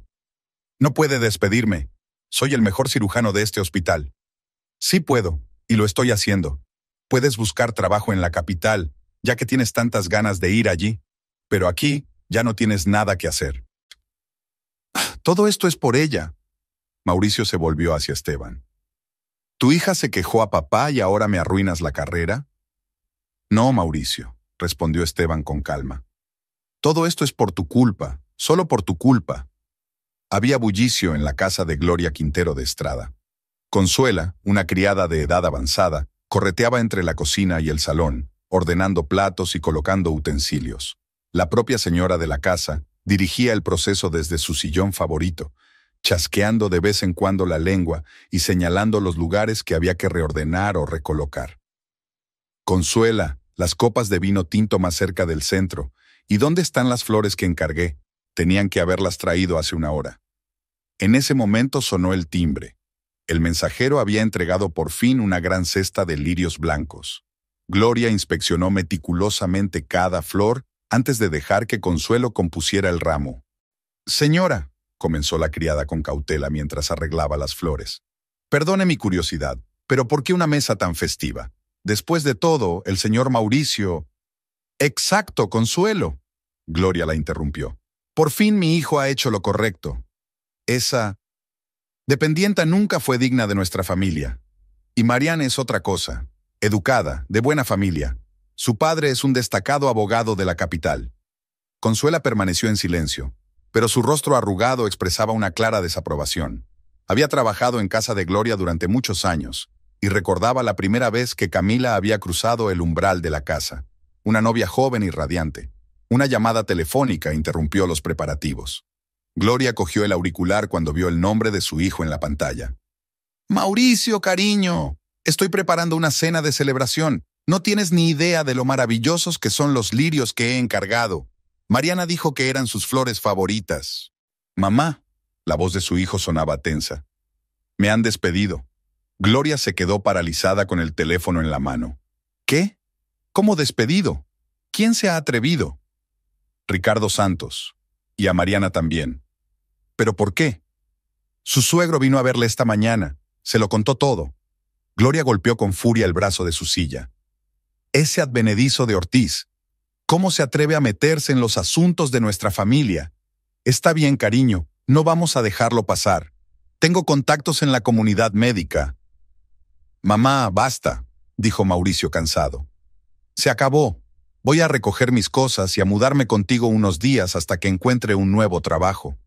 No puede despedirme. Soy el mejor cirujano de este hospital. Sí puedo, y lo estoy haciendo. Puedes buscar trabajo en la capital, ya que tienes tantas ganas de ir allí. Pero aquí ya no tienes nada que hacer. Todo esto es por ella. Mauricio se volvió hacia Esteban. ¿Tu hija se quejó a papá y ahora me arruinas la carrera? No, Mauricio, respondió Esteban con calma. Todo esto es por tu culpa, solo por tu culpa. Había bullicio en la casa de Gloria Quintero de Estrada. Consuela, una criada de edad avanzada, correteaba entre la cocina y el salón, ordenando platos y colocando utensilios. La propia señora de la casa dirigía el proceso desde su sillón favorito, chasqueando de vez en cuando la lengua y señalando los lugares que había que reordenar o recolocar. Consuela, las copas de vino tinto más cerca del centro. ¿Y dónde están las flores que encargué? Tenían que haberlas traído hace una hora. En ese momento sonó el timbre. El mensajero había entregado por fin una gran cesta de lirios blancos. Gloria inspeccionó meticulosamente cada flor antes de dejar que Consuelo compusiera el ramo. «Señora», comenzó la criada con cautela mientras arreglaba las flores. «Perdone mi curiosidad, pero ¿por qué una mesa tan festiva? Después de todo, el señor Mauricio...» «Exacto, Consuelo», Gloria la interrumpió. «Por fin mi hijo ha hecho lo correcto. Esa dependienta nunca fue digna de nuestra familia. Y Mariana es otra cosa, educada, de buena familia. Su padre es un destacado abogado de la capital». Consuela permaneció en silencio, pero su rostro arrugado expresaba una clara desaprobación. Había trabajado en casa de Gloria durante muchos años, y recordaba la primera vez que Camila había cruzado el umbral de la casa. Una novia joven y radiante. Una llamada telefónica interrumpió los preparativos. Gloria cogió el auricular cuando vio el nombre de su hijo en la pantalla. «Mauricio, cariño, estoy preparando una cena de celebración. No tienes ni idea de lo maravillosos que son los lirios que he encargado. Mariana dijo que eran sus flores favoritas». «Mamá», la voz de su hijo sonaba tensa. «Me han despedido». Gloria se quedó paralizada con el teléfono en la mano. «¿Qué? ¿Cómo despedido? ¿Quién se ha atrevido?» «Ricardo Santos. Y a Mariana también». «¿Pero por qué?» «Su suegro vino a verle esta mañana. Se lo contó todo». Gloria golpeó con furia el brazo de su silla. «Ese advenedizo de Ortiz. ¿Cómo se atreve a meterse en los asuntos de nuestra familia? Está bien, cariño, no vamos a dejarlo pasar. Tengo contactos en la comunidad médica». «Mamá, basta», dijo Mauricio cansado. «Se acabó. Voy a recoger mis cosas y a mudarme contigo unos días hasta que encuentre un nuevo trabajo».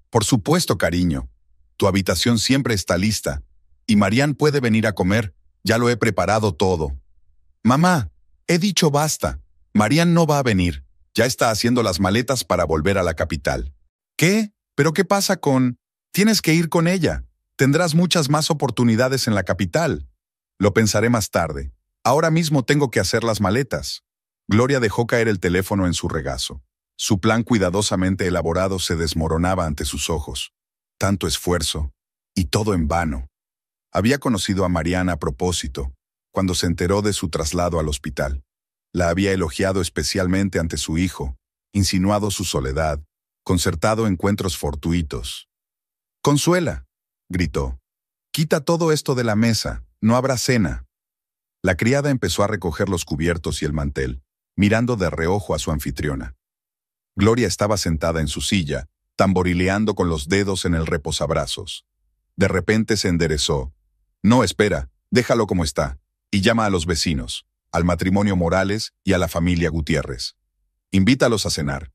«Por supuesto, cariño. Tu habitación siempre está lista. Y Marián puede venir a comer. Ya lo he preparado todo». «Mamá, he dicho basta. Marián no va a venir. Ya está haciendo las maletas para volver a la capital». «¿Qué? ¿Pero qué pasa con...? Tienes que ir con ella. Tendrás muchas más oportunidades en la capital». «Lo pensaré más tarde. Ahora mismo tengo que hacer las maletas». Gloria dejó caer el teléfono en su regazo. Su plan cuidadosamente elaborado se desmoronaba ante sus ojos. Tanto esfuerzo, y todo en vano. Había conocido a Mariana a propósito, cuando se enteró de su traslado al hospital. La había elogiado especialmente ante su hijo, insinuado su soledad, concertado encuentros fortuitos. «Consuela», gritó, «quita todo esto de la mesa, no habrá cena». La criada empezó a recoger los cubiertos y el mantel, mirando de reojo a su anfitriona. Gloria estaba sentada en su silla, tamborileando con los dedos en el reposabrazos. De repente se enderezó. «No, espera, déjalo como está, y llama a los vecinos, al matrimonio Morales y a la familia Gutiérrez. Invítalos a cenar».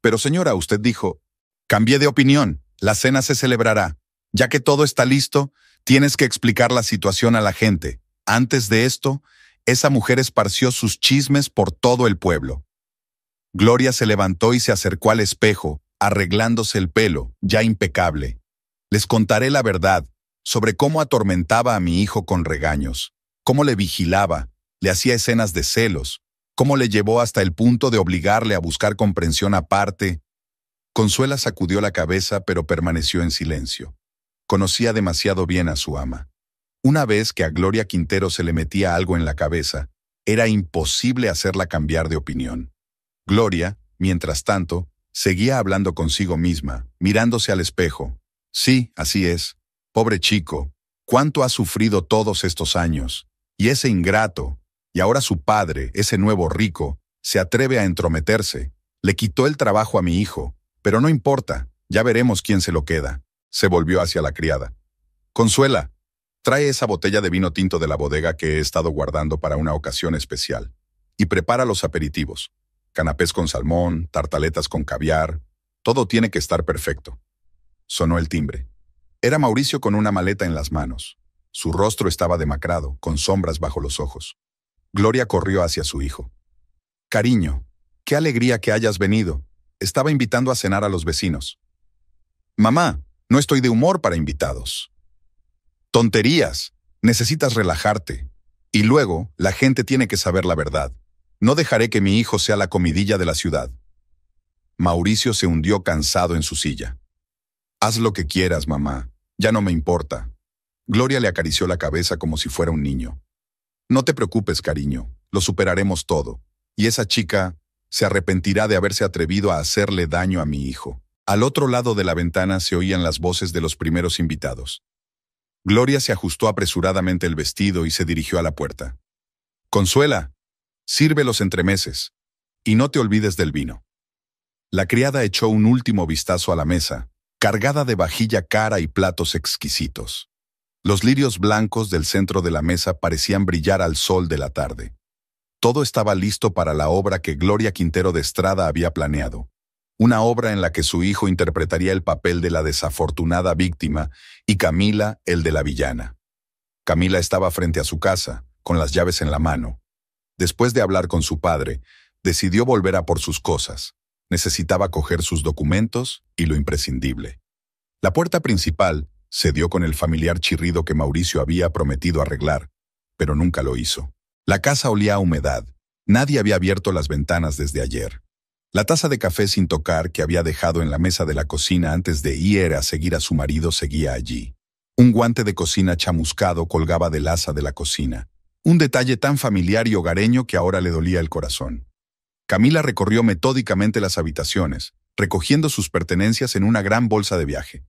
«Pero señora, usted dijo...». «Cambié de opinión, la cena se celebrará. Ya que todo está listo, tienes que explicar la situación a la gente. Antes de esto, esa mujer esparció sus chismes por todo el pueblo». Gloria se levantó y se acercó al espejo, arreglándose el pelo, ya impecable. «Les contaré la verdad sobre cómo atormentaba a mi hijo con regaños, cómo le vigilaba, le hacía escenas de celos, cómo le llevó hasta el punto de obligarle a buscar comprensión aparte». Consuela sacudió la cabeza, pero permaneció en silencio. Conocía demasiado bien a su ama. Una vez que a Gloria Quintero se le metía algo en la cabeza, era imposible hacerla cambiar de opinión. Gloria, mientras tanto, seguía hablando consigo misma, mirándose al espejo. Sí, así es. Pobre chico, cuánto ha sufrido todos estos años. Y ese ingrato, y ahora su padre, ese nuevo rico, se atreve a entrometerse. Le quitó el trabajo a mi hijo, pero no importa, ya veremos quién se lo queda. Se volvió hacia la criada. Consuela, trae esa botella de vino tinto de la bodega que he estado guardando para una ocasión especial. Y prepara los aperitivos. Canapés con salmón, tartaletas con caviar. Todo tiene que estar perfecto. Sonó el timbre. Era Mauricio con una maleta en las manos. Su rostro estaba demacrado, con sombras bajo los ojos. Gloria corrió hacia su hijo. Cariño, qué alegría que hayas venido. Estaba invitando a cenar a los vecinos. Mamá, no estoy de humor para invitados. Tonterías. Necesitas relajarte. Y luego, la gente tiene que saber la verdad. No dejaré que mi hijo sea la comidilla de la ciudad. Mauricio se hundió cansado en su silla. Haz lo que quieras, mamá. Ya no me importa. Gloria le acarició la cabeza como si fuera un niño. No te preocupes, cariño. Lo superaremos todo. Y esa chica se arrepentirá de haberse atrevido a hacerle daño a mi hijo. Al otro lado de la ventana se oían las voces de los primeros invitados. Gloria se ajustó apresuradamente el vestido y se dirigió a la puerta. Consuela, sirve los entremeses. Y no te olvides del vino. La criada echó un último vistazo a la mesa, cargada de vajilla cara y platos exquisitos. Los lirios blancos del centro de la mesa parecían brillar al sol de la tarde. Todo estaba listo para la obra que Gloria Quintero de Estrada había planeado. Una obra en la que su hijo interpretaría el papel de la desafortunada víctima y Camila el de la villana. Camila estaba frente a su casa, con las llaves en la mano. Después de hablar con su padre, decidió volver a por sus cosas. Necesitaba coger sus documentos y lo imprescindible. La puerta principal se dio con el familiar chirrido que Mauricio había prometido arreglar, pero nunca lo hizo. La casa olía a humedad. Nadie había abierto las ventanas desde ayer. La taza de café sin tocar que había dejado en la mesa de la cocina antes de ir a seguir a su marido seguía allí. Un guante de cocina chamuscado colgaba del asa de la cocina. Un detalle tan familiar y hogareño que ahora le dolía el corazón. Camila recorrió metódicamente las habitaciones, recogiendo sus pertenencias en una gran bolsa de viaje.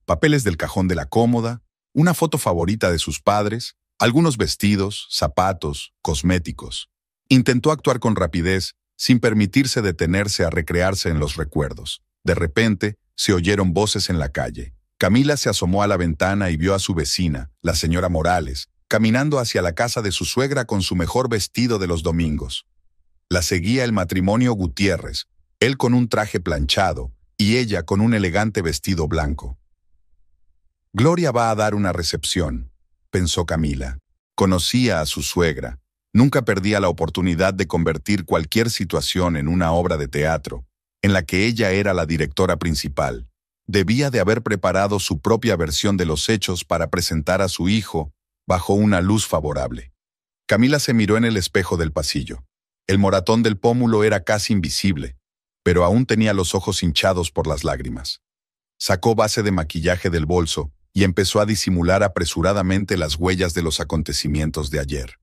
Papeles del cajón de la cómoda, una foto favorita de sus padres, algunos vestidos, zapatos, cosméticos. Intentó actuar con rapidez, sin permitirse detenerse a recrearse en los recuerdos. De repente, se oyeron voces en la calle. Camila se asomó a la ventana y vio a su vecina, la señora Morales, caminando hacia la casa de su suegra con su mejor vestido de los domingos. La seguía el matrimonio Gutiérrez, él con un traje planchado y ella con un elegante vestido blanco. Gloria va a dar una recepción, pensó Camila. Conocía a su suegra. Nunca perdía la oportunidad de convertir cualquier situación en una obra de teatro, en la que ella era la directora principal. Debía de haber preparado su propia versión de los hechos para presentar a su hijo bajo una luz favorable. Camila se miró en el espejo del pasillo. El moratón del pómulo era casi invisible, pero aún tenía los ojos hinchados por las lágrimas. Sacó base de maquillaje del bolso y empezó a disimular apresuradamente las huellas de los acontecimientos de ayer.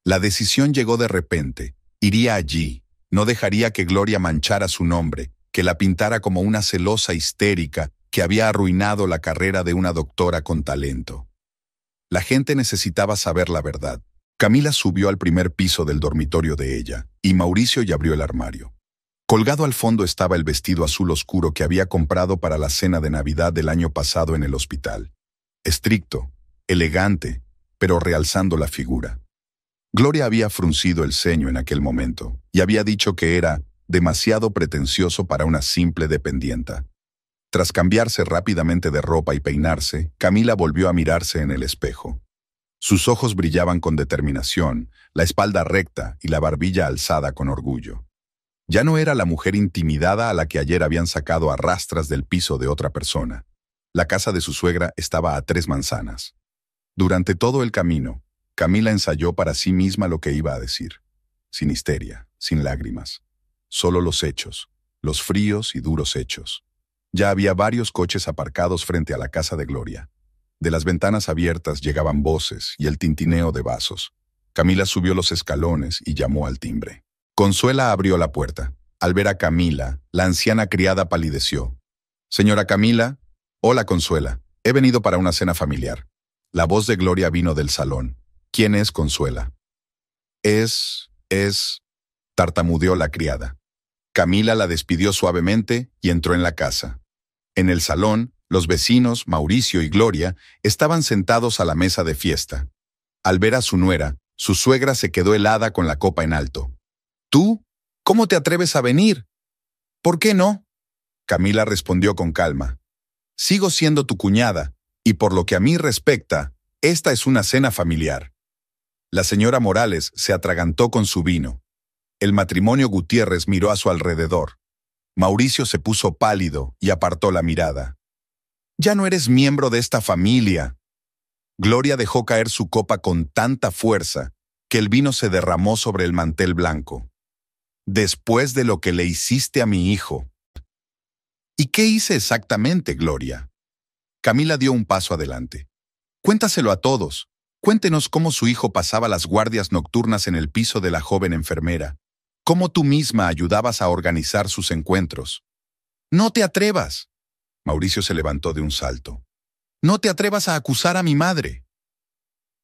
La decisión llegó de repente. Iría allí. No dejaría que Gloria manchara su nombre, que la pintara como una celosa histérica que había arruinado la carrera de una doctora con talento. La gente necesitaba saber la verdad. Camila subió al primer piso del dormitorio de ella, y Mauricio ya abrió el armario. Colgado al fondo estaba el vestido azul oscuro que había comprado para la cena de Navidad del año pasado en el hospital. Estricto, elegante, pero realzando la figura. Gloria había fruncido el ceño en aquel momento y había dicho que era demasiado pretencioso para una simple dependienta. Tras cambiarse rápidamente de ropa y peinarse, Camila volvió a mirarse en el espejo. Sus ojos brillaban con determinación, la espalda recta y la barbilla alzada con orgullo. Ya no era la mujer intimidada a la que ayer habían sacado a rastras del piso de otra persona. La casa de su suegra estaba a 3 manzanas. Durante todo el camino, Camila ensayó para sí misma lo que iba a decir. Sin histeria, sin lágrimas. Solo los hechos, los fríos y duros hechos. Ya había varios coches aparcados frente a la casa de Gloria. De las ventanas abiertas llegaban voces y el tintineo de vasos. Camila subió los escalones y llamó al timbre. Consuela abrió la puerta. Al ver a Camila, la anciana criada palideció. «Señora Camila». «Hola, Consuela. He venido para una cena familiar». La voz de Gloria vino del salón. «¿Quién es Consuela?» Es... tartamudeó la criada. Camila la despidió suavemente y entró en la casa. En el salón, los vecinos, Mauricio y Gloria, estaban sentados a la mesa de fiesta. Al ver a su nuera, su suegra se quedó helada con la copa en alto. «¿Tú? ¿Cómo te atreves a venir?» «¿Por qué no?» Camila respondió con calma. «Sigo siendo tu cuñada, y por lo que a mí respecta, esta es una cena familiar». La señora Morales se atragantó con su vino. El matrimonio Gutiérrez miró a su alrededor. Mauricio se puso pálido y apartó la mirada. «Ya no eres miembro de esta familia». Gloria dejó caer su copa con tanta fuerza que el vino se derramó sobre el mantel blanco. «Después de lo que le hiciste a mi hijo». «¿Y qué hice exactamente, Gloria?» Camila dio un paso adelante. «Cuéntaselo a todos. Cuéntenos cómo su hijo pasaba las guardias nocturnas en el piso de la joven enfermera. Cómo tú misma ayudabas a organizar sus encuentros». «No te atrevas». Mauricio se levantó de un salto. «No te atrevas a acusar a mi madre».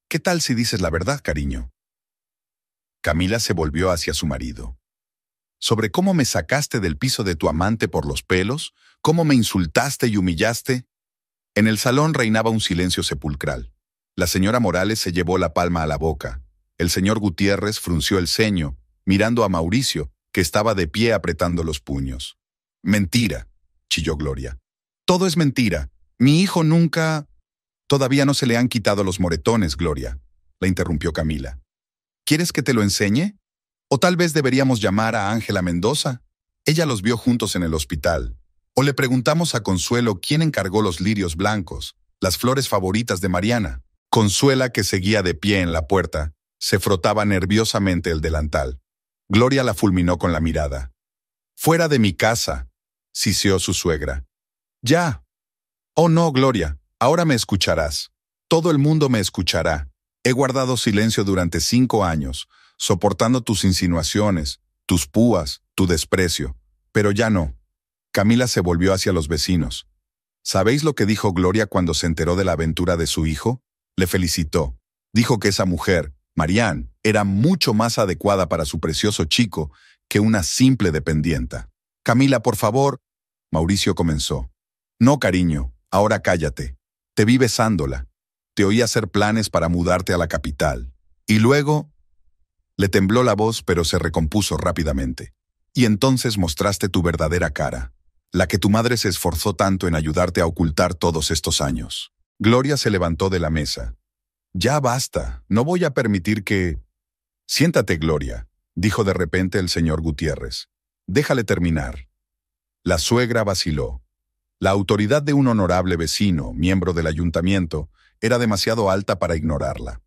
«¿Qué tal si dices la verdad, cariño?» Camila se volvió hacia su marido. «¿Sobre cómo me sacaste del piso de tu amante por los pelos? ¿Cómo me insultaste y humillaste?» En el salón reinaba un silencio sepulcral. La señora Morales se llevó la palma a la boca. El señor Gutiérrez frunció el ceño, mirando a Mauricio, que estaba de pie apretando los puños. «Mentira», chilló Gloria. «Todo es mentira. Mi hijo nunca...» «Todavía no se le han quitado los moretones, Gloria», la interrumpió Camila. «¿Quieres que te lo enseñe? O tal vez deberíamos llamar a Ángela Mendoza. Ella los vio juntos en el hospital. O le preguntamos a Consuelo quién encargó los lirios blancos, las flores favoritas de Mariana». Consuela, que seguía de pie en la puerta, se frotaba nerviosamente el delantal. Gloria la fulminó con la mirada. «Fuera de mi casa», siseó su suegra. «Ya». «Oh no, Gloria, ahora me escucharás. Todo el mundo me escuchará. He guardado silencio durante 5 años, soportando tus insinuaciones, tus púas, tu desprecio. Pero ya no». Camila se volvió hacia los vecinos. ¿Sabéis lo que dijo Gloria cuando se enteró de la aventura de su hijo? Le felicitó. Dijo que esa mujer, Marianne, era mucho más adecuada para su precioso chico que una simple dependienta. «Camila, por favor», Mauricio comenzó. «No, cariño, ahora cállate. Te vi besándola. Te oí hacer planes para mudarte a la capital. Y luego...» Le tembló la voz, pero se recompuso rápidamente. «Y entonces mostraste tu verdadera cara, la que tu madre se esforzó tanto en ayudarte a ocultar todos estos años». Gloria se levantó de la mesa. «Ya basta, no voy a permitir que...» «Siéntate, Gloria», dijo de repente el señor Gutiérrez. «Déjale terminar». La suegra vaciló. La autoridad de un honorable vecino, miembro del ayuntamiento, era demasiado alta para ignorarla.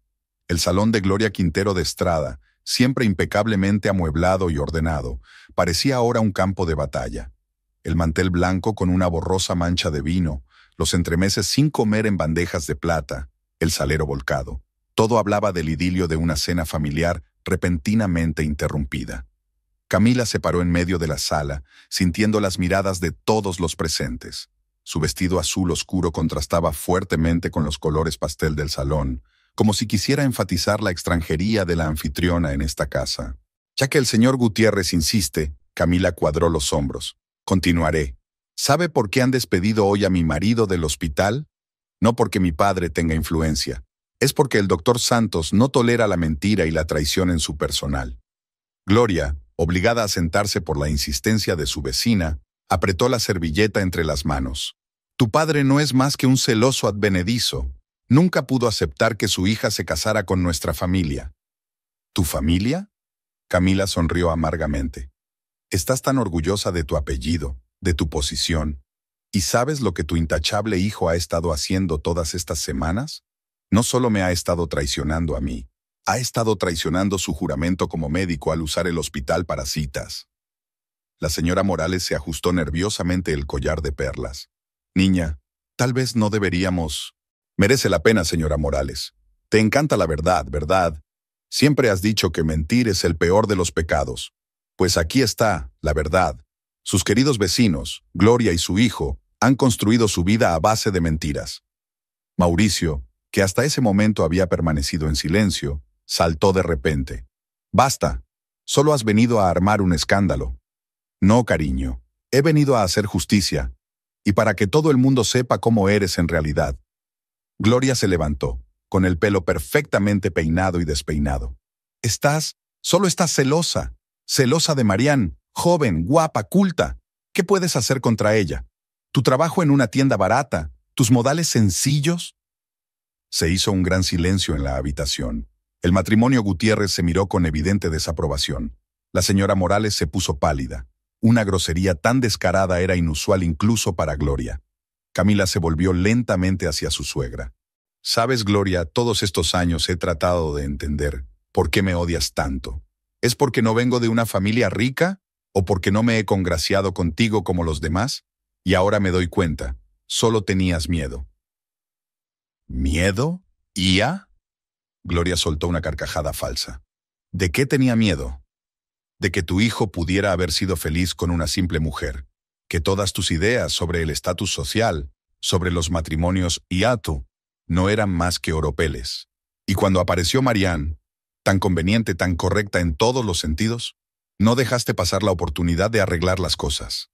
El salón de Gloria Quintero de Estrada, siempre impecablemente amueblado y ordenado, parecía ahora un campo de batalla. El mantel blanco con una borrosa mancha de vino, los entremeses sin comer en bandejas de plata, el salero volcado. Todo hablaba del idilio de una cena familiar repentinamente interrumpida. Camila se paró en medio de la sala, sintiendo las miradas de todos los presentes. Su vestido azul oscuro contrastaba fuertemente con los colores pastel del salón, como si quisiera enfatizar la extranjería de la anfitriona en esta casa. Ya que el señor Gutiérrez insiste, Camila cuadró los hombros. «Continuaré. ¿Sabe por qué han despedido hoy a mi marido del hospital? No porque mi padre tenga influencia. Es porque el doctor Santos no tolera la mentira y la traición en su personal». Gloria, obligada a sentarse por la insistencia de su vecina, apretó la servilleta entre las manos. «Tu padre no es más que un celoso advenedizo. Nunca pudo aceptar que su hija se casara con nuestra familia». «¿Tu familia?». Camila sonrió amargamente. «Estás tan orgullosa de tu apellido, de tu posición. ¿Y sabes lo que tu intachable hijo ha estado haciendo todas estas semanas? No solo me ha estado traicionando a mí, ha estado traicionando su juramento como médico al usar el hospital para citas». La señora Morales se ajustó nerviosamente el collar de perlas. «Niña, tal vez no deberíamos...» Merece la pena, señora Morales. Te encanta la verdad, ¿verdad? Siempre has dicho que mentir es el peor de los pecados. Pues aquí está, la verdad. Sus queridos vecinos, Gloria y su hijo, han construido su vida a base de mentiras. Mauricio, que hasta ese momento había permanecido en silencio, saltó de repente. Basta, solo has venido a armar un escándalo. No, cariño, he venido a hacer justicia, y para que todo el mundo sepa cómo eres en realidad. Gloria se levantó, con el pelo perfectamente peinado y despeinado. Solo estás celosa, celosa de Marianne, joven, guapa, culta. ¿Qué puedes hacer contra ella? ¿Tu trabajo en una tienda barata? ¿Tus modales sencillos? Se hizo un gran silencio en la habitación. El matrimonio Gutiérrez se miró con evidente desaprobación. La señora Morales se puso pálida. Una grosería tan descarada era inusual incluso para Gloria. Camila se volvió lentamente hacia su suegra. Sabes, Gloria, todos estos años he tratado de entender por qué me odias tanto. ¿Es porque no vengo de una familia rica? ¿O porque no me he congraciado contigo como los demás? Y ahora me doy cuenta, solo tenías miedo. ¿Miedo? ¿Ia? Gloria soltó una carcajada falsa. ¿De qué tenía miedo? De que tu hijo pudiera haber sido feliz con una simple mujer, que todas tus ideas sobre el estatus social, sobre los matrimonios hiato, no eran más que oropeles. Y cuando apareció Marianne, tan conveniente, tan correcta en todos los sentidos, no dejaste pasar la oportunidad de arreglar las cosas.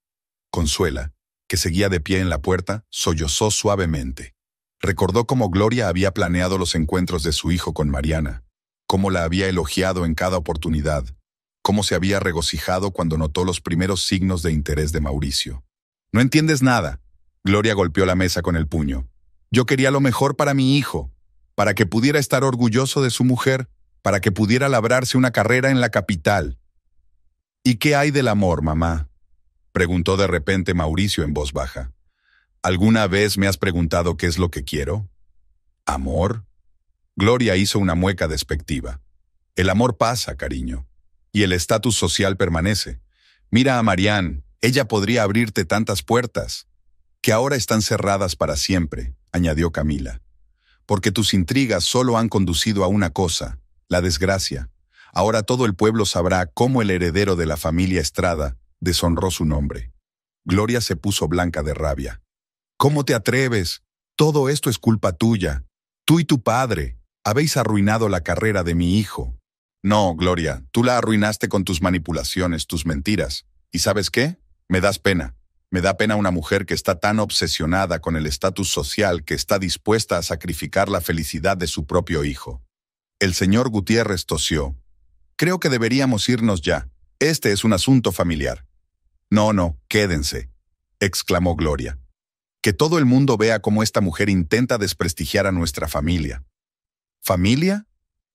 Consuela, que seguía de pie en la puerta, sollozó suavemente. Recordó cómo Gloria había planeado los encuentros de su hijo con Mariana, cómo la había elogiado en cada oportunidad, cómo se había regocijado cuando notó los primeros signos de interés de Mauricio. «No entiendes nada», Gloria golpeó la mesa con el puño. «Yo quería lo mejor para mi hijo, para que pudiera estar orgulloso de su mujer, para que pudiera labrarse una carrera en la capital». «¿Y qué hay del amor, mamá?», preguntó de repente Mauricio en voz baja. «¿Alguna vez me has preguntado qué es lo que quiero?» ¿Amor? Gloria hizo una mueca despectiva. «El amor pasa, cariño, y el estatus social permanece. Mira a Marianne, ella podría abrirte tantas puertas, que ahora están cerradas para siempre», añadió Camila. «Porque tus intrigas solo han conducido a una cosa, la desgracia. Ahora todo el pueblo sabrá cómo el heredero de la familia Estrada deshonró su nombre». Gloria se puso blanca de rabia. «¿Cómo te atreves? Todo esto es culpa tuya. Tú y tu padre habéis arruinado la carrera de mi hijo». «No, Gloria, tú la arruinaste con tus manipulaciones, tus mentiras. ¿Y sabes qué? Me das pena. Me da pena una mujer que está tan obsesionada con el estatus social que está dispuesta a sacrificar la felicidad de su propio hijo». El señor Gutiérrez tosió. «Creo que deberíamos irnos ya. Este es un asunto familiar». «No, quédense», exclamó Gloria. «Que todo el mundo vea cómo esta mujer intenta desprestigiar a nuestra familia». «¿Familia?»,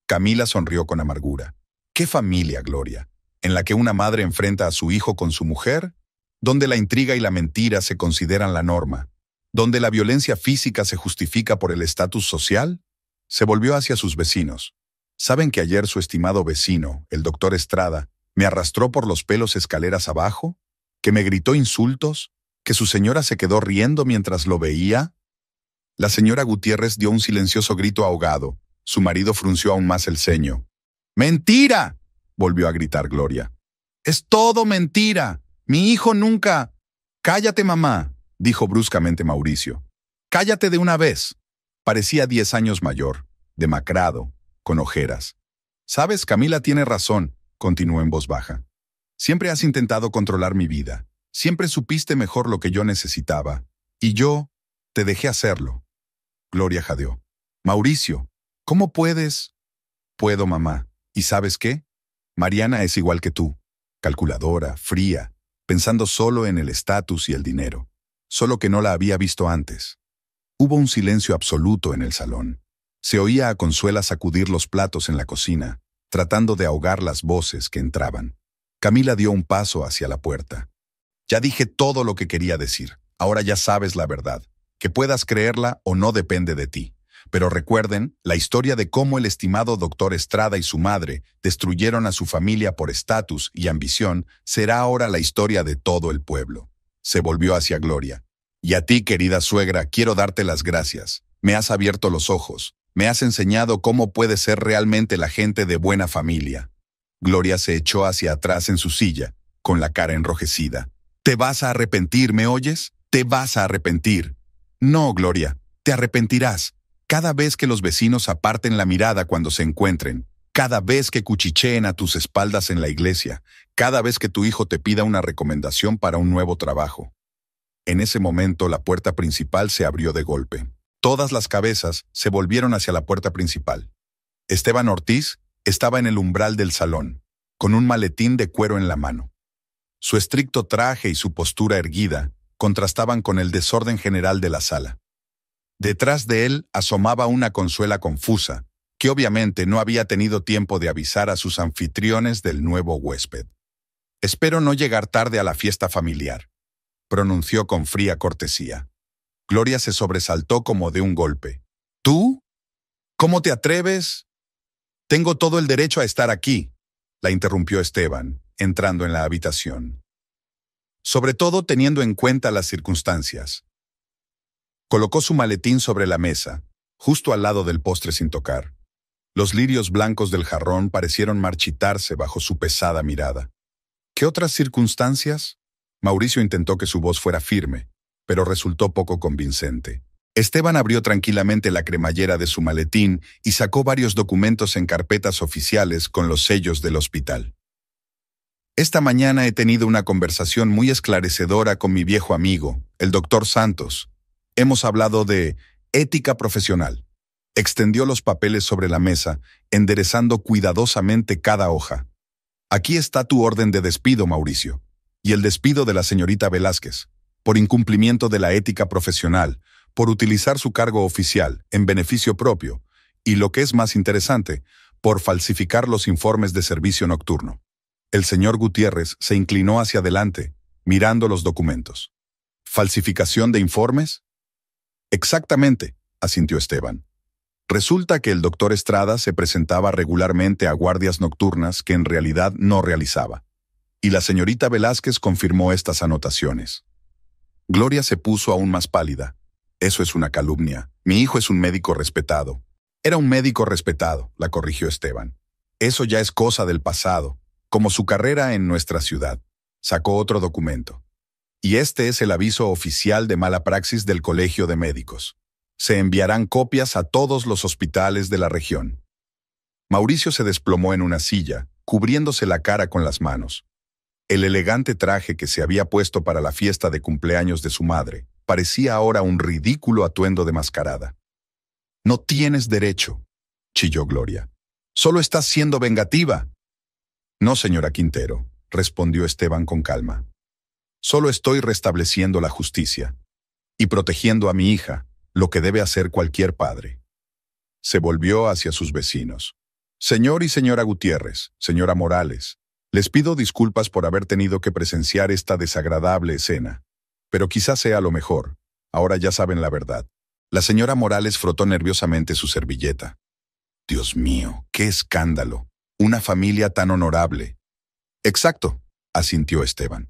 Camila sonrió con amargura. «¿Qué familia, Gloria? ¿En la que una madre enfrenta a su hijo con su mujer? ¿Donde la intriga y la mentira se consideran la norma? ¿Donde la violencia física se justifica por el estatus social?». Se volvió hacia sus vecinos. «¿Saben que ayer su estimado vecino, el doctor Estrada, me arrastró por los pelos escaleras abajo? ¿Que me gritó insultos? ¿Que su señora se quedó riendo mientras lo veía?». La señora Gutiérrez dio un silencioso grito ahogado. Su marido frunció aún más el ceño. «¡Mentira!», volvió a gritar Gloria. «Es todo mentira. Mi hijo nunca...». «Cállate, mamá», dijo bruscamente Mauricio. «Cállate de una vez». Parecía 10 años mayor, demacrado, con ojeras. «Sabes, Camila tiene razón», continuó en voz baja. «Siempre has intentado controlar mi vida. Siempre supiste mejor lo que yo necesitaba. Y yo te dejé hacerlo». Gloria jadeó. «Mauricio, ¿cómo puedes?» «Puedo, mamá. ¿Y sabes qué? Mariana es igual que tú. Calculadora, fría, pensando solo en el estatus y el dinero. Solo que no la había visto antes». Hubo un silencio absoluto en el salón. Se oía a Consuela sacudir los platos en la cocina, tratando de ahogar las voces que entraban. Camila dio un paso hacia la puerta. «Ya dije todo lo que quería decir. Ahora ya sabes la verdad. Que puedas creerla o no depende de ti. Pero recuerden la historia de cómo el estimado doctor Estrada y su madre destruyeron a su familia por estatus y ambición será ahora la historia de todo el pueblo». Se volvió hacia Gloria. «Y a ti, querida suegra, quiero darte las gracias. Me has abierto los ojos. Me has enseñado cómo puede ser realmente la gente de buena familia. Gloria se echó hacia atrás en su silla, con la cara enrojecida. Te vas a arrepentir, ¿me oyes? Te vas a arrepentir. No, Gloria, te arrepentirás. Cada vez que los vecinos aparten la mirada cuando se encuentren, cada vez que cuchicheen a tus espaldas en la iglesia, cada vez que tu hijo te pida una recomendación para un nuevo trabajo. En ese momento la puerta principal se abrió de golpe. Todas las cabezas se volvieron hacia la puerta principal. Esteban Ortiz estaba en el umbral del salón, con un maletín de cuero en la mano. Su estricto traje y su postura erguida contrastaban con el desorden general de la sala. Detrás de él asomaba una Consuela confusa, que obviamente no había tenido tiempo de avisar a sus anfitriones del nuevo huésped. «Espero no llegar tarde a la fiesta familiar», pronunció con fría cortesía. Gloria se sobresaltó como de un golpe. «¿Tú? ¿Cómo te atreves?» «Tengo todo el derecho a estar aquí», la interrumpió Esteban, entrando en la habitación. «Sobre todo teniendo en cuenta las circunstancias». Colocó su maletín sobre la mesa, justo al lado del postre sin tocar. Los lirios blancos del jarrón parecieron marchitarse bajo su pesada mirada. ¿Qué otras circunstancias? Mauricio intentó que su voz fuera firme, pero resultó poco convincente. Esteban abrió tranquilamente la cremallera de su maletín y sacó varios documentos en carpetas oficiales con los sellos del hospital. Esta mañana he tenido una conversación muy esclarecedora con mi viejo amigo, el doctor Santos. Hemos hablado de ética profesional. Extendió los papeles sobre la mesa, enderezando cuidadosamente cada hoja. Aquí está tu orden de despido, Mauricio, y el despido de la señorita Velázquez, por incumplimiento de la ética profesional, por utilizar su cargo oficial en beneficio propio, y lo que es más interesante, por falsificar los informes de servicio nocturno. El señor Gutiérrez se inclinó hacia adelante, mirando los documentos. ¿Falsificación de informes? Exactamente, asintió Esteban. Resulta que el doctor Estrada se presentaba regularmente a guardias nocturnas que en realidad no realizaba. Y la señorita Velázquez confirmó estas anotaciones. Gloria se puso aún más pálida. Eso es una calumnia. Mi hijo es un médico respetado. Era un médico respetado, la corrigió Esteban. Eso ya es cosa del pasado, como su carrera en nuestra ciudad. Sacó otro documento. Y este es el aviso oficial de mala praxis del Colegio de Médicos. Se enviarán copias a todos los hospitales de la región. Mauricio se desplomó en una silla, cubriéndose la cara con las manos. El elegante traje que se había puesto para la fiesta de cumpleaños de su madre parecía ahora un ridículo atuendo de mascarada. «No tienes derecho», chilló Gloria. «Solo estás siendo vengativa». «No, señora Quintero», respondió Esteban con calma. «Solo estoy restableciendo la justicia y protegiendo a mi hija, lo que debe hacer cualquier padre». Se volvió hacia sus vecinos. «Señor y señora Gutiérrez, señora Morales, les pido disculpas por haber tenido que presenciar esta desagradable escena, pero quizás sea lo mejor. Ahora ya saben la verdad». La señora Morales frotó nerviosamente su servilleta. «Dios mío, qué escándalo. Una familia tan honorable». «Exacto», asintió Esteban.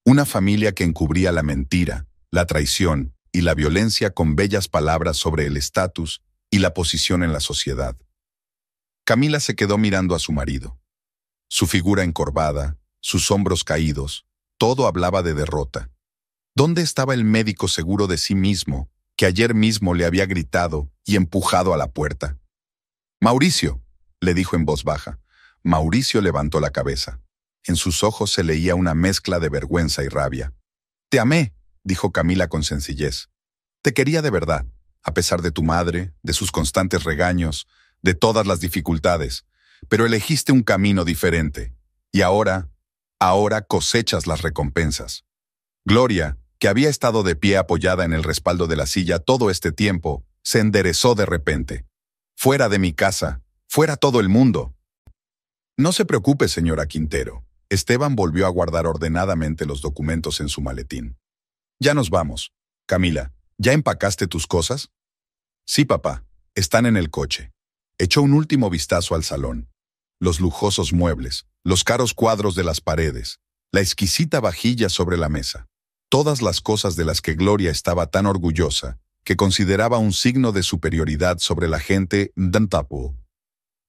«Una familia que encubría la mentira, la traición y la violencia con bellas palabras sobre el estatus y la posición en la sociedad». Camila se quedó mirando a su marido. Su figura encorvada, sus hombros caídos, todo hablaba de derrota. ¿Dónde estaba el médico seguro de sí mismo, que ayer mismo le había gritado y empujado a la puerta? «Mauricio», le dijo en voz baja. Mauricio levantó la cabeza. En sus ojos se leía una mezcla de vergüenza y rabia. «Te amé», dijo Camila con sencillez. «Te quería de verdad, a pesar de tu madre, de sus constantes regaños, de todas las dificultades, pero elegiste un camino diferente, y ahora cosechas las recompensas». Gloria, que había estado de pie apoyada en el respaldo de la silla todo este tiempo, se enderezó de repente. «Fuera de mi casa, fuera todo el mundo». «No se preocupe, señora Quintero». Esteban volvió a guardar ordenadamente los documentos en su maletín. «Ya nos vamos. Camila, ¿ya empacaste tus cosas?» «Sí, papá. Están en el coche». Echó un último vistazo al salón. Los lujosos muebles, los caros cuadros de las paredes, la exquisita vajilla sobre la mesa. Todas las cosas de las que Gloria estaba tan orgullosa que consideraba un signo de superioridad sobre la gente d'Antapo.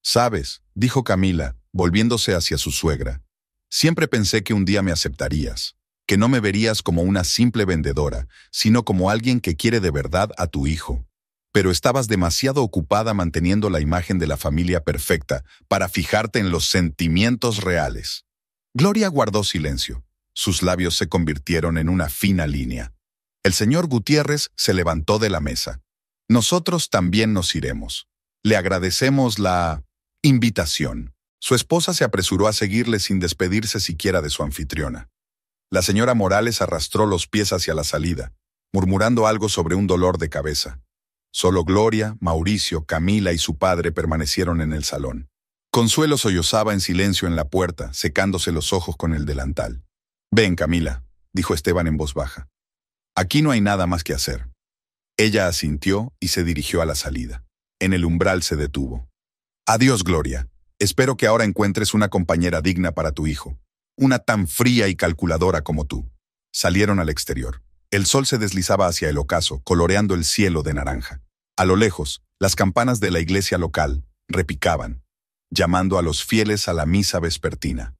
«Sabes», dijo Camila, volviéndose hacia su suegra, «siempre pensé que un día me aceptarías, que no me verías como una simple vendedora, sino como alguien que quiere de verdad a tu hijo. Pero estabas demasiado ocupada manteniendo la imagen de la familia perfecta para fijarte en los sentimientos reales». Gloria guardó silencio. Sus labios se convirtieron en una fina línea. El señor Gutiérrez se levantó de la mesa. «Nosotros también nos iremos. Le agradecemos la invitación». Su esposa se apresuró a seguirle sin despedirse siquiera de su anfitriona. La señora Morales arrastró los pies hacia la salida, murmurando algo sobre un dolor de cabeza. Solo Gloria, Mauricio, Camila y su padre permanecieron en el salón. Consuelo sollozaba en silencio en la puerta, secándose los ojos con el delantal. «Ven, Camila», dijo Esteban en voz baja. «Aquí no hay nada más que hacer». Ella asintió y se dirigió a la salida. En el umbral se detuvo. «Adiós, Gloria. Espero que ahora encuentres una compañera digna para tu hijo. Una tan fría y calculadora como tú». Salieron al exterior. El sol se deslizaba hacia el ocaso, coloreando el cielo de naranja. A lo lejos, las campanas de la iglesia local repicaban, llamando a los fieles a la misa vespertina.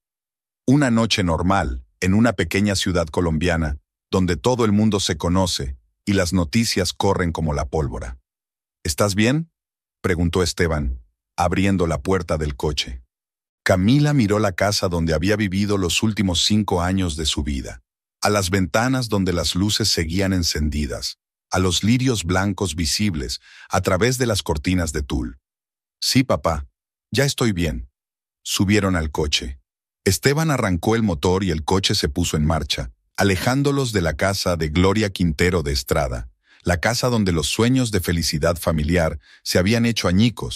Una noche normal, en una pequeña ciudad colombiana, donde todo el mundo se conoce y las noticias corren como la pólvora. «¿Estás bien?», preguntó Esteban, abriendo la puerta del coche. Camila miró la casa donde había vivido los últimos 5 años de su vida, a las ventanas donde las luces seguían encendidas, a los lirios blancos visibles a través de las cortinas de tul. «Sí, papá, ya estoy bien». Subieron al coche. Esteban arrancó el motor y el coche se puso en marcha, alejándolos de la casa de Gloria Quintero de Estrada, la casa donde los sueños de felicidad familiar se habían hecho añicos,